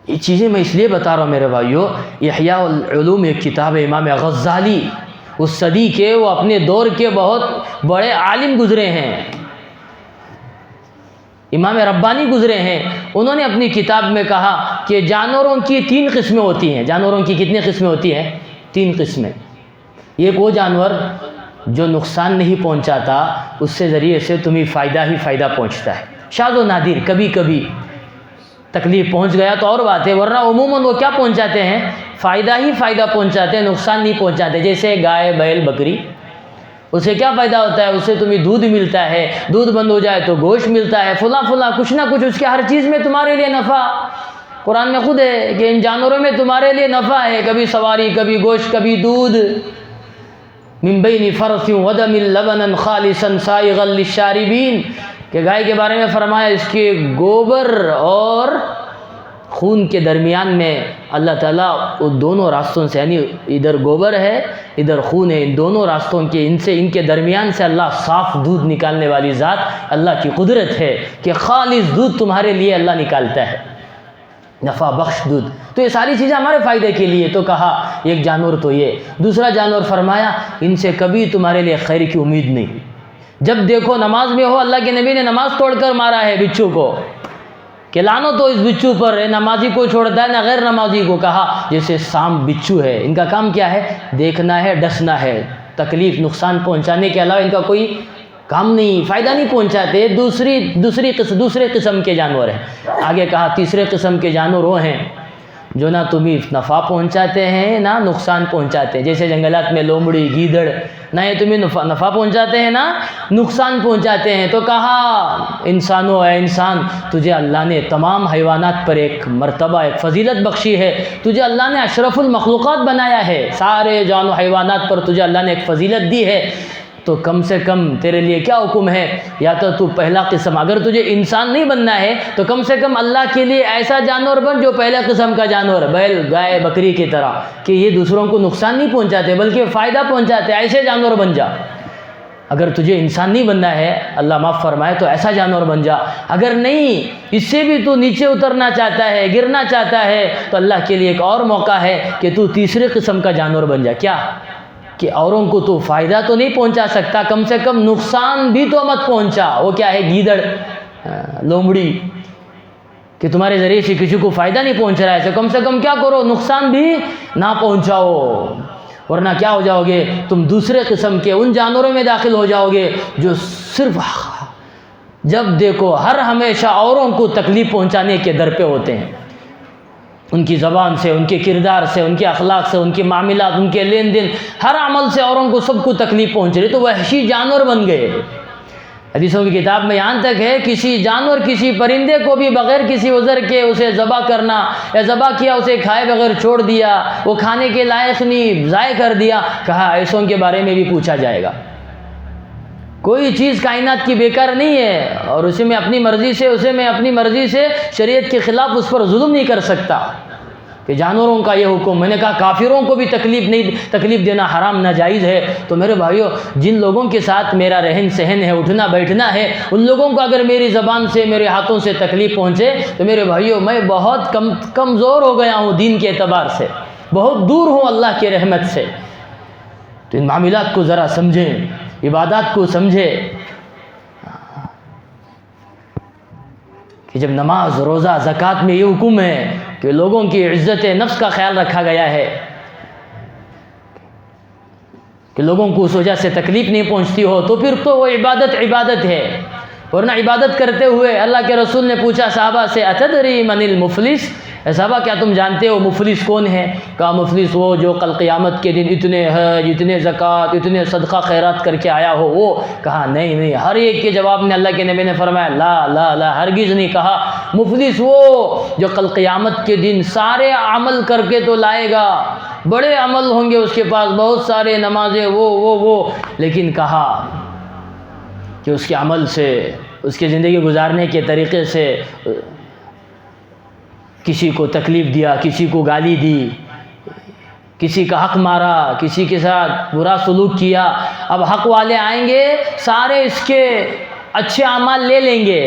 یہ چیزیں میں اس لیے بتا رہا ہوں میرے بھائیو، احیاء العلوم ایک کتاب ہے، امام غزالی اس صدی کے، وہ اپنے دور کے بہت بڑے عالم گزرے ہیں، امام ربانی گزرے ہیں، انہوں نے اپنی کتاب میں کہا کہ جانوروں کی 3 قسمیں ہوتی ہیں۔ جانوروں کی کتنی قسمیں ہوتی ہیں؟ 3 قسمیں۔ ایک وہ جانور جو نقصان نہیں پہنچاتا، اس سے ذریعے سے تمہیں فائدہ ہی فائدہ پہنچتا ہے، شاذ و نادر، کبھی کبھی تکلیف پہنچ گیا تو اور بات ہے، ورنہ عموماً وہ کیا پہنچاتے ہیں؟ فائدہ ہی فائدہ پہنچاتے ہیں، نقصان نہیں پہنچاتے۔ جیسے گائے، بیل، بکری، اسے کیا فائدہ ہوتا ہے؟ اسے تمہیں دودھ ملتا ہے، دودھ بند ہو جائے تو گوشت ملتا ہے، فلاں کچھ نہ کچھ، اس کے ہر چیز میں تمہارے لیے نفع۔ قرآن میں خود ہے کہ ان جانوروں میں تمہارے لیے نفع ہے، کبھی سواری، کبھی گوشت، کبھی دودھ۔ من بین فرث ودم لبنا خالصا سائغا للشاربین، کہ گائے کے بارے میں فرمایا اس کے گوبر اور خون کے درمیان میں اللہ تعالیٰ ان دونوں راستوں سے، یعنی ادھر گوبر ہے ادھر خون ہے، ان دونوں راستوں کے، ان کے درمیان سے اللہ صاف دودھ نکالنے والی ذات، اللہ کی قدرت ہے کہ خالص دودھ تمہارے لیے اللہ نکالتا ہے، نفع بخش دودھ۔ تو یہ ساری چیزیں ہمارے فائدے کے لیے، تو کہا ایک جانور تو یہ۔ دوسرا جانور فرمایا ان سے کبھی تمہارے لیے خیر کی امید نہیں، جب دیکھو نماز میں ہو، اللہ کے نبی نے نماز توڑ کر مارا ہے بچھو کو، کہ لانو تو اس بچھو پر ہے، نمازی کو چھوڑتا ہے نہ غیر نمازی کو، کہا جیسے سانپ بچھو ہے، ان کا کام کیا ہے؟ دیکھنا ہے، ڈسنا ہے، تکلیف نقصان پہنچانے کے علاوہ ان کا کوئی کام نہیں، فائدہ نہیں پہنچاتے۔ دوسرے قسم کے جانور ہیں۔ آگے کہا تیسرے قسم کے جانور وہ ہیں جو نہ تمہیں نفع پہنچاتے ہیں نہ نقصان پہنچاتے ہیں. جیسے جنگلات میں لومڑی گیدڑ نہ یہ تمہیں نفع پہنچاتے ہیں نہ نقصان پہنچاتے ہیں. تو کہا انسانوں اے انسان تجھے اللہ نے تمام حیوانات پر ایک مرتبہ ایک فضیلت بخشی ہے. تجھے اللہ نے اشرف المخلوقات بنایا ہے. سارے جان و حیوانات پر تجھے اللہ نے ایک فضیلت دی ہے. تو کم سے کم تیرے لیے کیا حکم ہے؟ یا تو پہلا قسم، اگر تجھے انسان نہیں بننا ہے تو کم سے کم اللہ کے لیے ایسا جانور بن جو پہلے قسم کا جانور، بیل گائے بکری کی طرح، کہ یہ دوسروں کو نقصان نہیں پہنچاتے بلکہ فائدہ پہنچاتے. ایسے جانور بن جا. اگر تجھے انسان نہیں بننا ہے، اللہ معاف فرمائے، تو ایسا جانور بن جا. اگر نہیں، اس سے بھی تو نیچے اترنا چاہتا ہے، گرنا چاہتا ہے، تو اللہ کے لیے ایک اور موقع ہے کہ تو تیسرے قسم کا جانور بن جا. کیا کہ اوروں کو تو فائدہ تو نہیں پہنچا سکتا، کم سے کم نقصان بھی تو مت پہنچا. وہ کیا ہے؟ گیدڑ، لومڑی، کہ تمہارے ذریعے سے کسی کو فائدہ نہیں پہنچ رہا ہے، تو کم سے کم کیا کرو؟ نقصان بھی نہ پہنچاؤ. ورنہ کیا ہو جاؤ گے؟ تم دوسرے قسم کے ان جانوروں میں داخل ہو جاؤ گے جو صرف جب دیکھو ہر ہمیشہ اوروں کو تکلیف پہنچانے کے در پہ ہوتے ہیں. ان کی زبان سے، ان کے کردار سے، ان کے اخلاق سے، ان کے معاملات، ان کے لین دین، ہر عمل سے اوروں کو سب کو تکلیف پہنچ رہی. تو وحشی جانور بن گئے. حدیثوں کی کتاب میں یہاں تک ہے کسی جانور، کسی پرندے کو بھی بغیر کسی عذر کے اسے ذبح کرنا، یا ذبح کیا اسے کھائے بغیر چھوڑ دیا، وہ کھانے کے لائق نہیں، ضائع کر دیا، کہا ایسوں کے بارے میں بھی پوچھا جائے گا. کوئی چیز کائنات کی بیکار نہیں ہے، اور اسے میں اپنی مرضی سے شریعت کے خلاف اس پر ظلم نہیں کر سکتا. کہ جانوروں کا یہ حکم، میں نے کہا کافروں کو بھی تکلیف دینا حرام ناجائز ہے. تو میرے بھائیو، جن لوگوں کے ساتھ میرا رہن سہن ہے، اٹھنا بیٹھنا ہے، ان لوگوں کو اگر میری زبان سے، میرے ہاتھوں سے تکلیف پہنچے تو میرے بھائیو میں بہت کمزور ہو گیا ہوں دین کے اعتبار سے، بہت دور ہوں اللہ کی رحمت سے. تو ان معاملات کو ذرا سمجھیں، عبادات کو سمجھیں کہ جب نماز، روزہ، زکوٰۃ میں یہ حکم ہے کہ لوگوں کی عزت نفس کا خیال رکھا گیا ہے کہ لوگوں کو اس وجہ سے تکلیف نہیں پہنچتی ہو، تو پھر تو وہ عبادت ہے. ورنہ عبادت کرتے ہوئے اللہ کے رسول نے پوچھا صحابہ سے، اتدری من المفلس؟ اے صحابہ کیا تم جانتے ہو مفلس کون ہے؟ کہا مفلس وہ جو کل قیامت کے دن اتنے حج، اتنے زکوٰۃ، اتنے صدقہ خیرات کر کے آیا ہو وہ. کہا نہیں. ہر ایک کے جواب میں اللہ کے نبی نے فرمایا لا ہرگز نہیں. کہا مفلس وہ جو کل قیامت کے دن سارے عمل کر کے تو لائے گا، بڑے عمل ہوں گے اس کے پاس، بہت سارے نمازیں، وہ لیکن کہا کہ اس کے عمل سے، اس کے زندگی گزارنے کے طریقے سے کسی کو تکلیف دیا، کسی کو گالی دی، کسی کا حق مارا، کسی کے ساتھ برا سلوک کیا. اب حق والے آئیں گے، سارے اس کے اچھے اعمال لے لیں گے.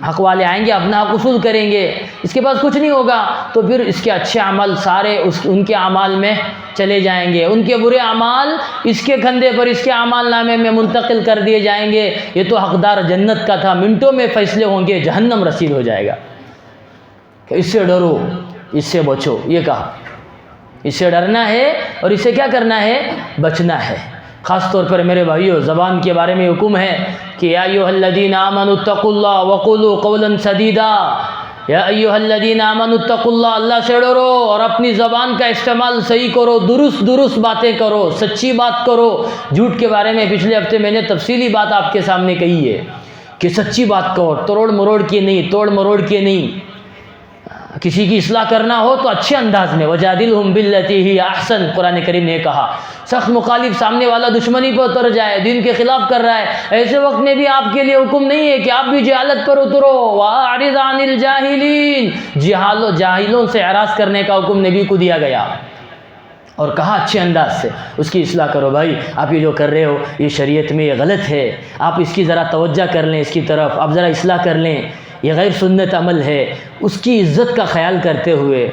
حق والے آئیں گے، اپنا حق وصول کریں گے، اس کے پاس کچھ نہیں ہوگا. تو پھر اس کے اچھے عمل سارے ان کے اعمال میں چلے جائیں گے، ان کے برے اعمال اس کے کندھے پر، اس کے اعمال نامے میں منتقل کر دیے جائیں گے. یہ تو حقدار جنت کا تھا، منٹوں میں فیصلے ہوں گے، جہنم رسید ہو جائے گا. کہ اس سے ڈرو، اس سے بچو. یہ کہا اس سے ڈرنا ہے اور اس سے کیا کرنا ہے؟ بچنا ہے. خاص طور پر میرے بھائیو، زبان کے بارے میں حکم ہے کہ یا ایھا الذین آمنوا اتقوا اللہ وقولوا قولا سدیدا. یا ایھا الذین آمنوا اتقوا اللہ، اللہ سے ڈرو اور اپنی زبان کا استعمال صحیح کرو، درست باتیں کرو، سچی بات کرو. جھوٹ کے بارے میں پچھلے ہفتے میں نے تفصیلی بات آپ کے سامنے کہی ہے کہ سچی بات کرو، توڑ مروڑ کے نہیں. کسی کی اصلاح کرنا ہو تو اچھے انداز میں، وجادلہم باللتی ہی احسن، قرآن کریم نے کہا. سخت مخالف، سامنے والا دشمنی پر اتر جائے، دین کے خلاف کر رہا ہے، ایسے وقت میں بھی آپ کے لیے حکم نہیں ہے کہ آپ بھی جہالت پر اترو. وَأَعْرِضْ عَنِ الْجَاهِلِينَ، جاہلوں سے اعراض کرنے کا حکم نبی کو دیا گیا، اور کہا اچھے انداز سے اس کی اصلاح کرو. بھائی آپ یہ جو کر رہے ہو یہ شریعت میں یہ غلط ہے، آپ اس کی ذرا توجہ کر لیں، اس کی طرف آپ ذرا اصلاح کر لیں. یہ غیر سنت عمل ہے. اس کی عزت کا خیال کرتے ہوئے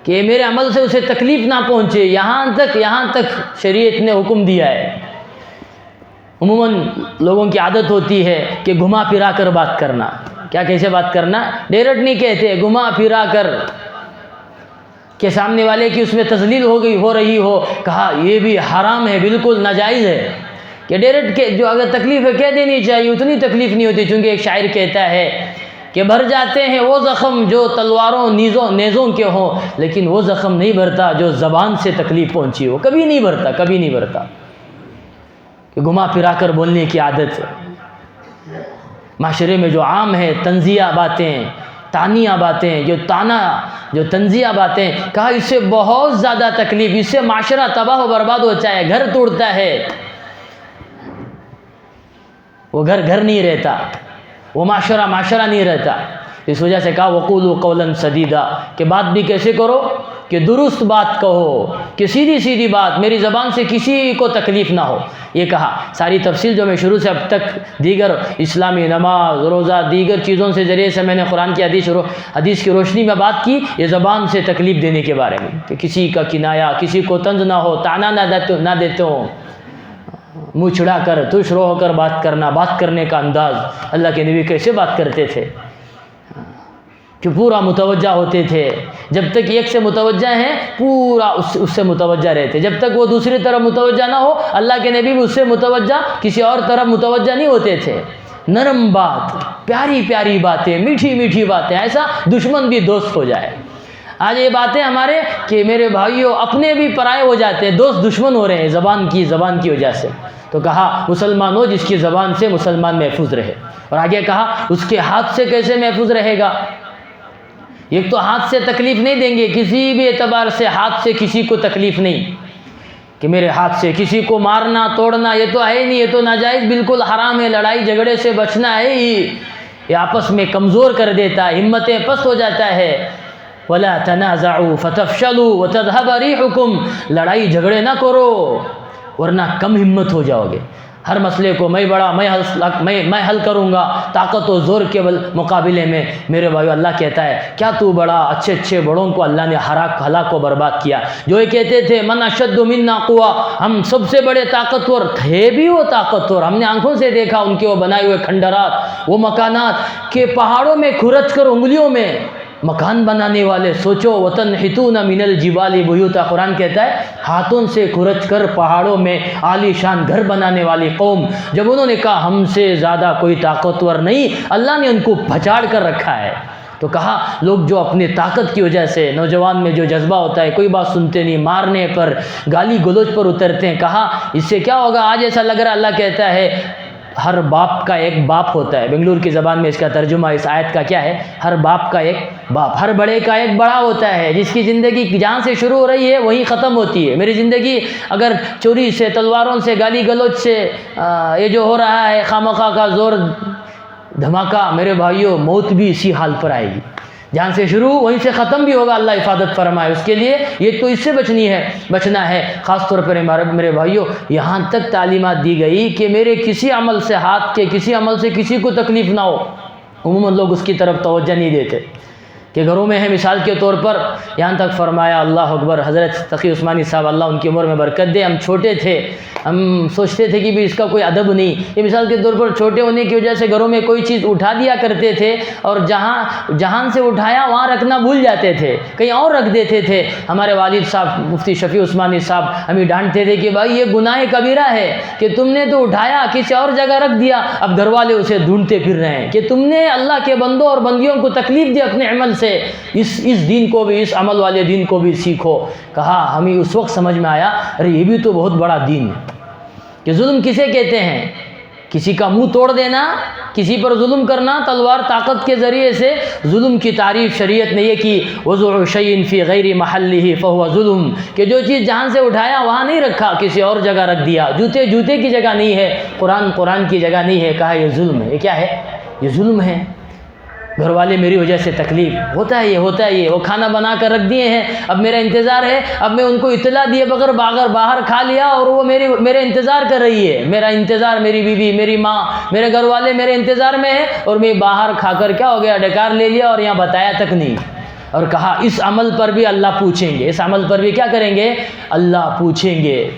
کہ میرے عمل سے اسے تکلیف نہ پہنچے، یہاں تک شریعت نے حکم دیا ہے. عموماً لوگوں کی عادت ہوتی ہے کہ گھما پھرا کر بات کرنا. کیسے بات کرنا؟ ڈائریکٹ نہیں کہتے، گھما پھرا کر، کہ سامنے والے کی اس میں تذلیل ہو رہی ہو. کہا یہ بھی حرام ہے، بالکل ناجائز ہے. کہ ڈائریکٹ جو اگر تکلیف ہے کہہ دینی چاہیے، اتنی تکلیف نہیں ہوتی. چونکہ ایک شاعر کہتا ہے کہ بھر جاتے ہیں وہ زخم جو تلواروں نیزوں کے ہوں، لیکن وہ زخم نہیں بھرتا جو زبان سے تکلیف پہنچی ہو، کبھی نہیں بھرتا، کبھی نہیں بھرتا، کہ گھما پھرا کر بولنے کی عادت ہے۔ معاشرے میں جو عام ہے طنزیہ باتیں، تانیہ باتیں، جو تنزیہ باتیں، کہا اس سے بہت زیادہ تکلیف، اس سے معاشرہ تباہ و برباد ہوتا ہے، گھر توڑتا ہے، وہ گھر نہیں رہتا، وہ معاشرہ نہیں رہتا۔ اس وجہ سے کہا وقولوا قولا سدیدا، کہ بات بھی کیسے کرو کہ درست بات کہو، کہ سیدھی بات، میری زبان سے کسی کو تکلیف نہ ہو۔ یہ کہا، ساری تفصیل جو میں شروع سے اب تک دیگر اسلامی نماز، روزہ، دیگر چیزوں سے ذریعے سے میں نے قرآن کی حدیث کی روشنی میں بات کی، یہ زبان سے تکلیف دینے کے بارے میں، کہ کسی کا کنایا، کسی کو طنز نہ ہو، طعنہ نہ دیتے ہوں، منہ چھڑا کر تش رو ہو کر بات کرنا، بات کرنے کا انداز، اللہ کے نبی کیسے بات کرتے تھے کہ پورا متوجہ ہوتے تھے، جب تک ایک سے متوجہ ہیں پورا اس سے متوجہ رہتے، جب تک وہ دوسری طرف متوجہ نہ ہو اللہ کے نبی بھی اس سے متوجہ کسی اور طرف متوجہ نہیں ہوتے تھے۔ نرم بات، پیاری باتیں، میٹھی باتیں، ایسا دشمن بھی دوست ہو جائے۔ آج یہ باتیں ہمارے کہ میرے بھائیوں اپنے بھی پرائے ہو جاتے ہیں، دوست دشمن ہو رہے ہیں زبان کی وجہ سے۔ تو کہا مسلمان ہو جس کی زبان سے مسلمان محفوظ رہے، اور آگے کہا اس کے ہاتھ سے کیسے محفوظ رہے گا؟ ایک تو ہاتھ سے تکلیف نہیں دیں گے، کسی بھی اعتبار سے ہاتھ سے کسی کو تکلیف نہیں، کہ میرے ہاتھ سے کسی کو مارنا توڑنا یہ تو ہے نہیں، یہ تو ناجائز بالکل حرام ہے، لڑائی جھگڑے سے بچنا ہے ہی، یہ آپس میں کمزور کر دیتا ہے، ہمتیں پست ہو جاتا ہے۔ وَلَا تَنَازَعُوا فَتَفْشَلُوا وَتَذْهَبَ رِيحُكُمْ، لڑائی جھگڑے نہ کرو ورنہ کم ہمت ہو جاؤ گے۔ ہر مسئلے کو میں بڑا، میں حل کروں گا، طاقت و زور کے مقابلے میں میرے بھائیو اللہ کہتا ہے کیا تو بڑا؟ اچھے بڑوں کو اللہ نے ہلاک و برباد کیا، جو یہ کہتے تھے من اشد منا قوہ، ہم سب سے بڑے طاقتور تھے بھی، وہ طاقتور ہم نے آنکھوں سے دیکھا، ان کے وہ بنائے ہوئے کھنڈرات، وہ مکانات کہ پہاڑوں میں کھرچ کر انگلیوں میں مکان بنانے والے، سوچو وَتَنْحِتُونَ مِنَ الْجِبَالِ بُيُوتًا، قرآن کہتا ہے ہاتھوں سے کھرچ کر پہاڑوں میں عالی شان گھر بنانے والی قوم، جب انہوں نے کہا ہم سے زیادہ کوئی طاقتور نہیں، اللہ نے ان کو پھچاڑ کر رکھا ہے۔ تو کہا لوگ جو اپنے طاقت کی وجہ سے، نوجوان میں جو جذبہ ہوتا ہے کوئی بات سنتے نہیں، مارنے پر، گالی گلوچ پر اترتے ہیں، کہا اس سے کیا ہوگا؟ آج ایسا لگ رہا اللہ کہتا ہے ہر باپ کا ایک باپ ہوتا ہے، بنگلور کی زبان میں اس کا ترجمہ اس آیت کا کیا ہے؟ ہر باپ کا ایک باپ، ہر بڑے کا ایک بڑا ہوتا ہے، جس کی زندگی جہاں سے شروع ہو رہی ہے وہیں ختم ہوتی ہے۔ میری زندگی اگر چوری سے، تلواروں سے، گالی گلوچ سے یہ جو ہو رہا ہے خامخواہ کا زور دھماکہ، میرے بھائیوں موت بھی اسی حال پر آئے گی، جہاں سے شروع وہیں سے ختم بھی ہوگا، اللہ حفاظت فرمائے اس کے لیے۔ یہ تو اس سے بچنا ہے، خاص طور پر میرے بھائیوں یہاں تک تعلیمات دی گئی کہ میرے کسی عمل سے، ہاتھ کے کسی عمل سے کسی کو تکلیف نہ ہو۔ عموماً لوگ اس کی طرف توجہ نہیں دیتے کہ گھروں میں ہے، مثال کے طور پر یہاں تک فرمایا اللہ اکبر، حضرت تقی عثمانی صاحب اللہ ان کی عمر میں برکت دے، ہم چھوٹے تھے، ہم سوچتے تھے کہ بھی اس کا کوئی ادب نہیں، یہ مثال کے طور پر چھوٹے ہونے کی وجہ سے گھروں میں کوئی چیز اٹھا دیا کرتے تھے اور جہاں سے اٹھایا وہاں رکھنا بھول جاتے تھے، کہیں اور رکھ دیتے تھے۔ ہمارے والد صاحب مفتی شفیع عثمانی صاحب ہمیں ڈانٹتے تھے کہ بھائی یہ گناہ کبیرہ ہے کہ تم نے تو اٹھایا کسی اور جگہ رکھ دیا، اب گھر والے اسے ڈھونڈتے پھر رہے ہیں کہ تم نے اللہ کے بندوں اور بندیوں کو تکلیف دی اپنے عمل سے، اس دین کو بھی، اس عمل والے دین کو بھی سیکھو۔ کہا ہمیں اس وقت سمجھ میں آیا ارے یہ بھی تو بہت بڑا دین ہے، کہ ظلم کسے کہتے ہیں؟ کسی کا منہ توڑ دینا، کسی پر ظلم کرنا، تلوار طاقت کے ذریعے سے ظلم کی تعریف شریعت نے یہ کی وضع شیء فی غیر محلہ فہو ظلم، کہ جو چیز جہاں سے اٹھایا وہاں نہیں رکھا، کسی اور جگہ رکھ دیا، جوتے کی جگہ نہیں ہے، قرآن کی جگہ نہیں ہے، کہا یہ ظلم ہے۔ یہ کیا ہے؟ یہ ظلم ہے۔ گھر والے میری وجہ سے تکلیف ہوتا ہے یہ وہ کھانا بنا کر رکھ دیے ہیں، اب میرا انتظار ہے، اب میں ان کو اطلاع دیے بغیر باہر کھا لیا اور وہ میرے انتظار کر رہی ہے، میرا انتظار، میری بیوی، میری ماں، میرے گھر والے میرے انتظار میں ہیں، اور میں باہر کھا کر کیا ہو گیا، ڈکار لے لیا اور یہاں بتایا تک نہیں۔ اور کہا اس عمل پر بھی اللہ پوچھیں گے، اس عمل پر بھی کیا کریں گے؟ اللہ پوچھیں گے۔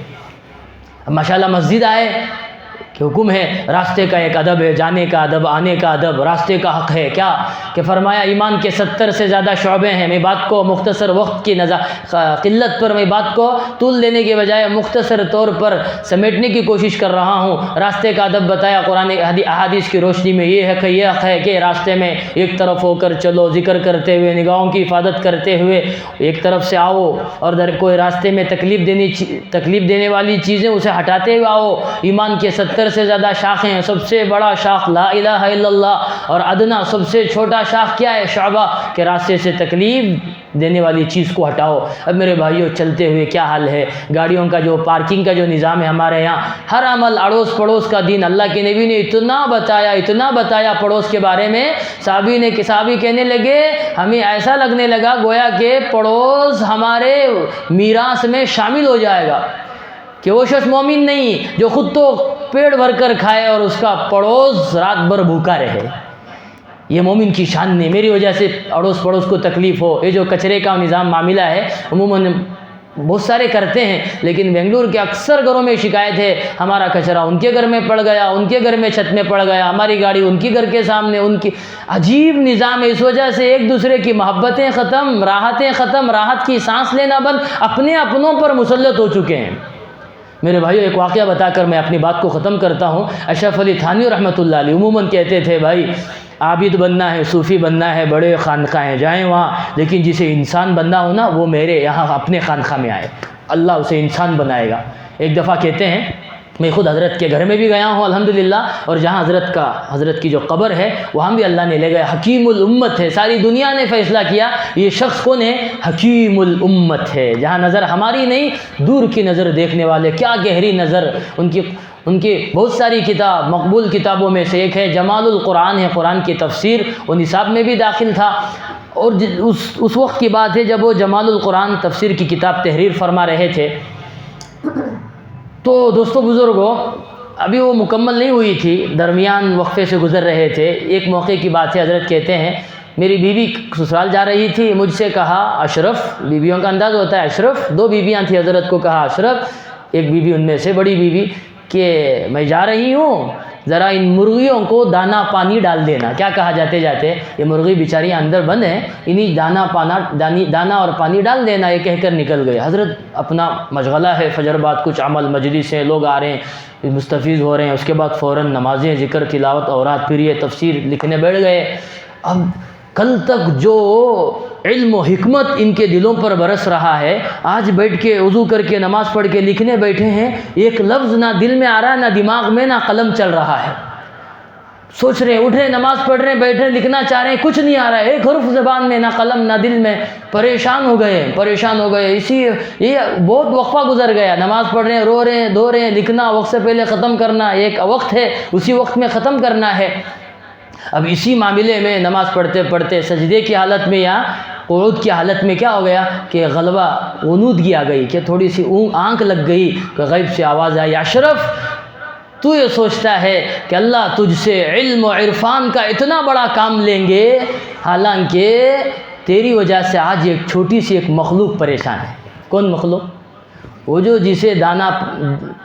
ماشاءاللہ مسجد آئے، کہ حکم ہے، راستے کا ایک ادب ہے، جانے کا ادب، آنے کا ادب، راستے کا حق ہے کیا کہ فرمایا ایمان کے 70 سے زیادہ شعبے ہیں۔ میں بات کو مختصر وقت کی قلت پر میں بات کو طول دینے کے بجائے مختصر طور پر سمیٹنے کی کوشش کر رہا ہوں۔ راستے کا ادب بتایا قرآن احادیث کی روشنی میں، یہ ہے کہ یہ حق ہے کہ راستے میں ایک طرف ہو کر چلو، ذکر کرتے ہوئے، نگاہوں کی حفاظت کرتے ہوئے ایک طرف سے آؤ، اور کوئی راستے میں تکلیف دینے والی چیزیں اسے ہٹاتے ہوئے آؤ۔ ایمان کے 70 سے زیادہ شاخیں ہیں، سب سے بڑا شاخ لا الہ الا اللہ، اور ادنا سب سے چھوٹا شاخ کیا ہے؟ شعبہ، کہ راستے سے تکلیف دینے والی چیز کو ہٹاؤ۔ اب میرے بھائیوں چلتے ہوئے کیا حال ہے؟ گاڑیوں کا جو پارکنگ کا جو نظام ہے ہمارے یہاں، ہر عمل اڑوس پڑوس کا دین، اللہ کے نبی نے اتنا بتایا پڑوس کے بارے میں، صحابی کہنے لگے، ہمیں ایسا لگنے لگا گویا کہ پڑوس ہمارے میراث میں شامل ہو جائے گا، کہ وہ شخص مومن نہیں جو خود تو پیٹ بھر کر کھائے اور اس کا پڑوس رات بھر بھوکا رہے، یہ مومن کی شان نہیں۔ میری وجہ سے اڑوس پڑوس کو تکلیف ہو، یہ جو کچرے کا نظام معاملہ ہے عموماً بہت سارے کرتے ہیں، لیکن بنگلور کے اکثر گھروں میں شکایت ہے، ہمارا کچرا ان کے گھر میں پڑ گیا، ان کے گھر میں چھت میں پڑ گیا، ہماری گاڑی ان کے گھر کے سامنے، ان کی عجیب نظام ہے۔ اس وجہ سے ایک دوسرے کی محبتیں ختم، راحتیں ختم، راحت کی سانس لینا بند، اپنے اپنوں پر مسلط ہو چکے ہیں۔ میرے بھائیو ایک واقعہ بتا کر میں اپنی بات کو ختم کرتا ہوں۔ اشرف علی تھانوی رحمۃ اللہ علیہ عموماً کہتے تھے، بھائی عابد بننا ہے، صوفی بننا ہے، بڑے خانقاہیں جائیں وہاں، لیکن جسے انسان بننا ہو نا وہ میرے یہاں اپنے خانقاہ میں آئے، اللہ اسے انسان بنائے گا۔ ایک دفعہ کہتے ہیں، میں خود حضرت کے گھر میں بھی گیا ہوں الحمدللہ، اور جہاں حضرت کی جو قبر ہے وہاں بھی اللہ نے لے گیا۔ حکیم الامت ہے، ساری دنیا نے فیصلہ کیا یہ شخص کون ہے؟ حکیم الامت ہے۔ جہاں نظر ہماری نہیں، دور کی نظر دیکھنے والے، کیا گہری نظر ان کی بہت ساری کتاب، مقبول کتابوں میں سے ایک ہے جمال القرآن ہے، قرآن کی تفسیر، وہ نصاب میں بھی داخل تھا، اور اس وقت کی بات ہے جب وہ جمال القرآن تفسیر کی کتاب تحریر فرما رہے تھے۔ تو دوستو بزرگوں، ابھی وہ مکمل نہیں ہوئی تھی، درمیان وقفے سے گزر رہے تھے۔ ایک موقع کی بات ہے، حضرت کہتے ہیں میری بیوی سسرال جا رہی تھی، مجھ سے کہا اشرف، بیویوں کا انداز ہوتا ہے اشرف، 2 بیویاں تھیں، حضرت کو کہا اشرف، ایک بیوی ان میں سے بڑی بیوی، کہ میں جا رہی ہوں، ذرا ان مرغیوں کو دانا پانی ڈال دینا۔ کیا کہا جاتے یہ مرغی بیچاریاں اندر بند ہیں، انہیں دانا اور پانی ڈال دینا، یہ کہہ کر نکل گئے۔ حضرت اپنا مشغلہ ہے، فجر بعد کچھ عمل، مجلس ہیں، لوگ آ رہے ہیں، مستفیض ہو رہے ہیں، اس کے بعد فوراً نمازیں، ذکر، تلاوت، اوراد، پھر یہ تفسیر لکھنے بیٹھ گئے۔ اب کل تک جو علم و حکمت ان کے دلوں پر برس رہا ہے، آج بیٹھ کے وضو کر کے نماز پڑھ کے لکھنے بیٹھے ہیں، ایک لفظ نہ دل میں آ رہا ہے، نہ دماغ میں، نہ قلم چل رہا ہے۔ سوچ رہے ہیں، اٹھ رہے، نماز پڑھ رہے ہیں، بیٹھے لکھنا چاہ رہے ہیں، کچھ نہیں آ رہا ہے، ایک حرف زبان میں، نہ قلم نہ دل میں، پریشان ہو گئے۔ یہ بہت وقفہ گزر گیا، نماز پڑھ رہے ہیں، رو رہے ہیں، دھو رہے ہیں، لکھنا وقت سے پہلے ختم کرنا، ایک وقت ہے اسی وقت میں ختم کرنا ہے۔ اب اسی معاملے میں نماز پڑھتے پڑھتے سجدے کی حالت میں یا قعود کی حالت میں کیا ہو گیا کہ غلبہ، غنودگی آ گئی، کہ تھوڑی سی آنکھ لگ گئی، کہ غیب سے آواز آئی، اشرف تو یہ سوچتا ہے کہ اللہ تجھ سے علم و عرفان کا اتنا بڑا کام لیں گے، حالانکہ تیری وجہ سے آج ایک چھوٹی سی ایک مخلوق پریشان ہے۔ کون مخلوق؟ وہ جسے دانا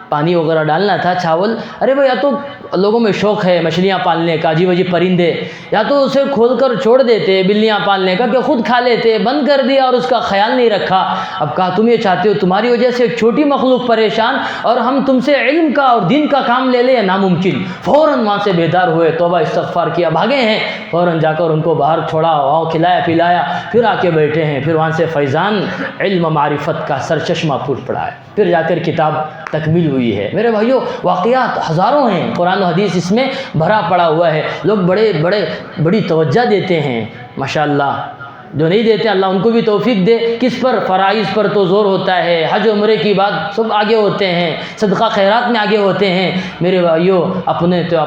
پانی وغیرہ ڈالنا تھا، چاول، ارے بھائی یا تو لوگوں میں شوق ہے مچھلیاں پالنے کا، عجیب عجیب پرندے، یا تو اسے کھول کر چھوڑ دیتے بلیاں پالنے کا کہ خود کھا لیتے، بند کر دیا اور اس کا خیال نہیں رکھا۔ اب کہا تم یہ چاہتے ہو تمہاری وجہ سے ایک چھوٹی مخلوق پریشان، اور ہم تم سے علم کا اور دین کا کام لے لیں، ناممکن۔ فوراً وہاں سے بیدار ہوئے، توبہ استغفار کیا، بھاگے ہیں، فوراً جا کر ان کو باہر چھوڑا، وہاں کھلایا پلایا، پھر آ کے بیٹھے ہیں، پھر وہاں سے فیضان علم و معرفت کا سرچشمہ پھوٹ پڑا ہے، پھر جا کر کتاب تکمیل ہوئی ہے۔ میرے بھائیو واقعات ہزاروں ہیں، قرآن و حدیث اس میں بھرا پڑا ہوا ہے، لوگ بڑی توجہ دیتے ہیں، ماشاءاللہ، جو نہیں دیتے اللہ ان کو بھی توفیق دے۔ کس پر؟ فرائض پر تو زور ہوتا ہے، حج عمرے کی بات سب آگے ہوتے ہیں، صدقہ خیرات میں آگے ہوتے ہیں۔ میرے بھائیو اپنے تو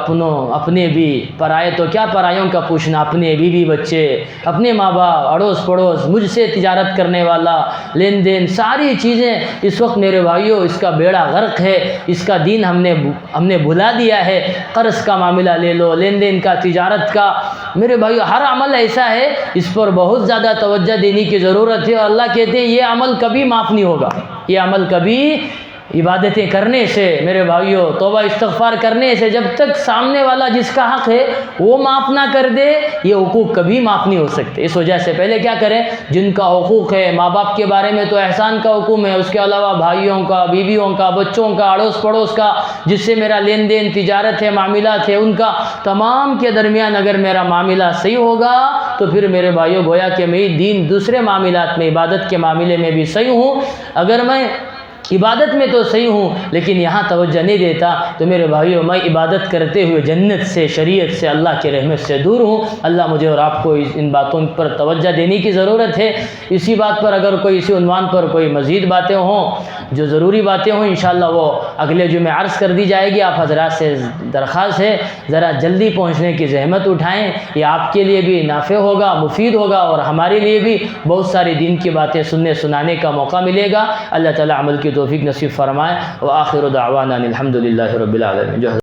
اپنے بھی، پرائے تو کیا پرایوں کا پوچھنا، اپنے بیوی بچے، اپنے ماں باپ، اڑوس پڑوس، مجھ سے تجارت کرنے والا، لین دین، ساری چیزیں اس وقت میرے بھائیو اس کا بیڑا غرق ہے، اس کا دین ہم نے بھلا دیا ہے۔ قرض کا معاملہ لے لو، لین دین کا، تجارت کا، میرے بھائیو ہر عمل ایسا ہے اس پر بہت زیادہ توجہ دینے کی ضرورت ہے، اور اللہ کہتے ہیں یہ عمل کبھی معاف نہیں ہوگا، یہ عمل کبھی عبادتیں کرنے سے میرے بھائیوں، توبہ استغفار کرنے سے جب تک سامنے والا جس کا حق ہے وہ معاف نہ کر دے، یہ حقوق کبھی معاف نہیں ہو سکتے۔ اس وجہ سے پہلے کیا کریں، جن کا حقوق ہے، ماں باپ کے بارے میں تو احسان کا حکم ہے، اس کے علاوہ بھائیوں کا، بیویوں کا، بچوں کا، اڑوس پڑوس کا، جس سے میرا لین دین تجارت ہے، معاملات ہے، ان کا تمام کے درمیان اگر میرا معاملہ صحیح ہوگا تو پھر میرے بھائیوں گویا کہ میں دین دوسرے معاملات میں، عبادت کے معاملے میں بھی صحیح ہوں۔ اگر میں عبادت میں تو صحیح ہوں لیکن یہاں توجہ نہیں دیتا تو میرے بھائیوں میں عبادت کرتے ہوئے جنت سے، شریعت سے، اللہ کے رحمت سے دور ہوں۔ اللہ مجھے اور آپ کو ان باتوں پر توجہ دینے کی ضرورت ہے۔ اسی بات پر اگر کوئی اسی عنوان پر کوئی مزید باتیں ہوں، جو ضروری باتیں ہوں، انشاءاللہ وہ اگلے جمعے عرض کر دی جائے گی۔ آپ حضرات سے درخواست ہے ذرا جلدی پہنچنے کی زحمت اٹھائیں، یہ آپ کے لیے بھی نافع ہوگا، مفید ہوگا، اور ہمارے لیے بھی بہت ساری دین کی باتیں سننے سنانے کا موقع ملے گا۔ اللہ تعالیٰ عمل کی توفیق نصیب فرمائے۔ وآخر دعوانا الحمد للہ رب العالمین۔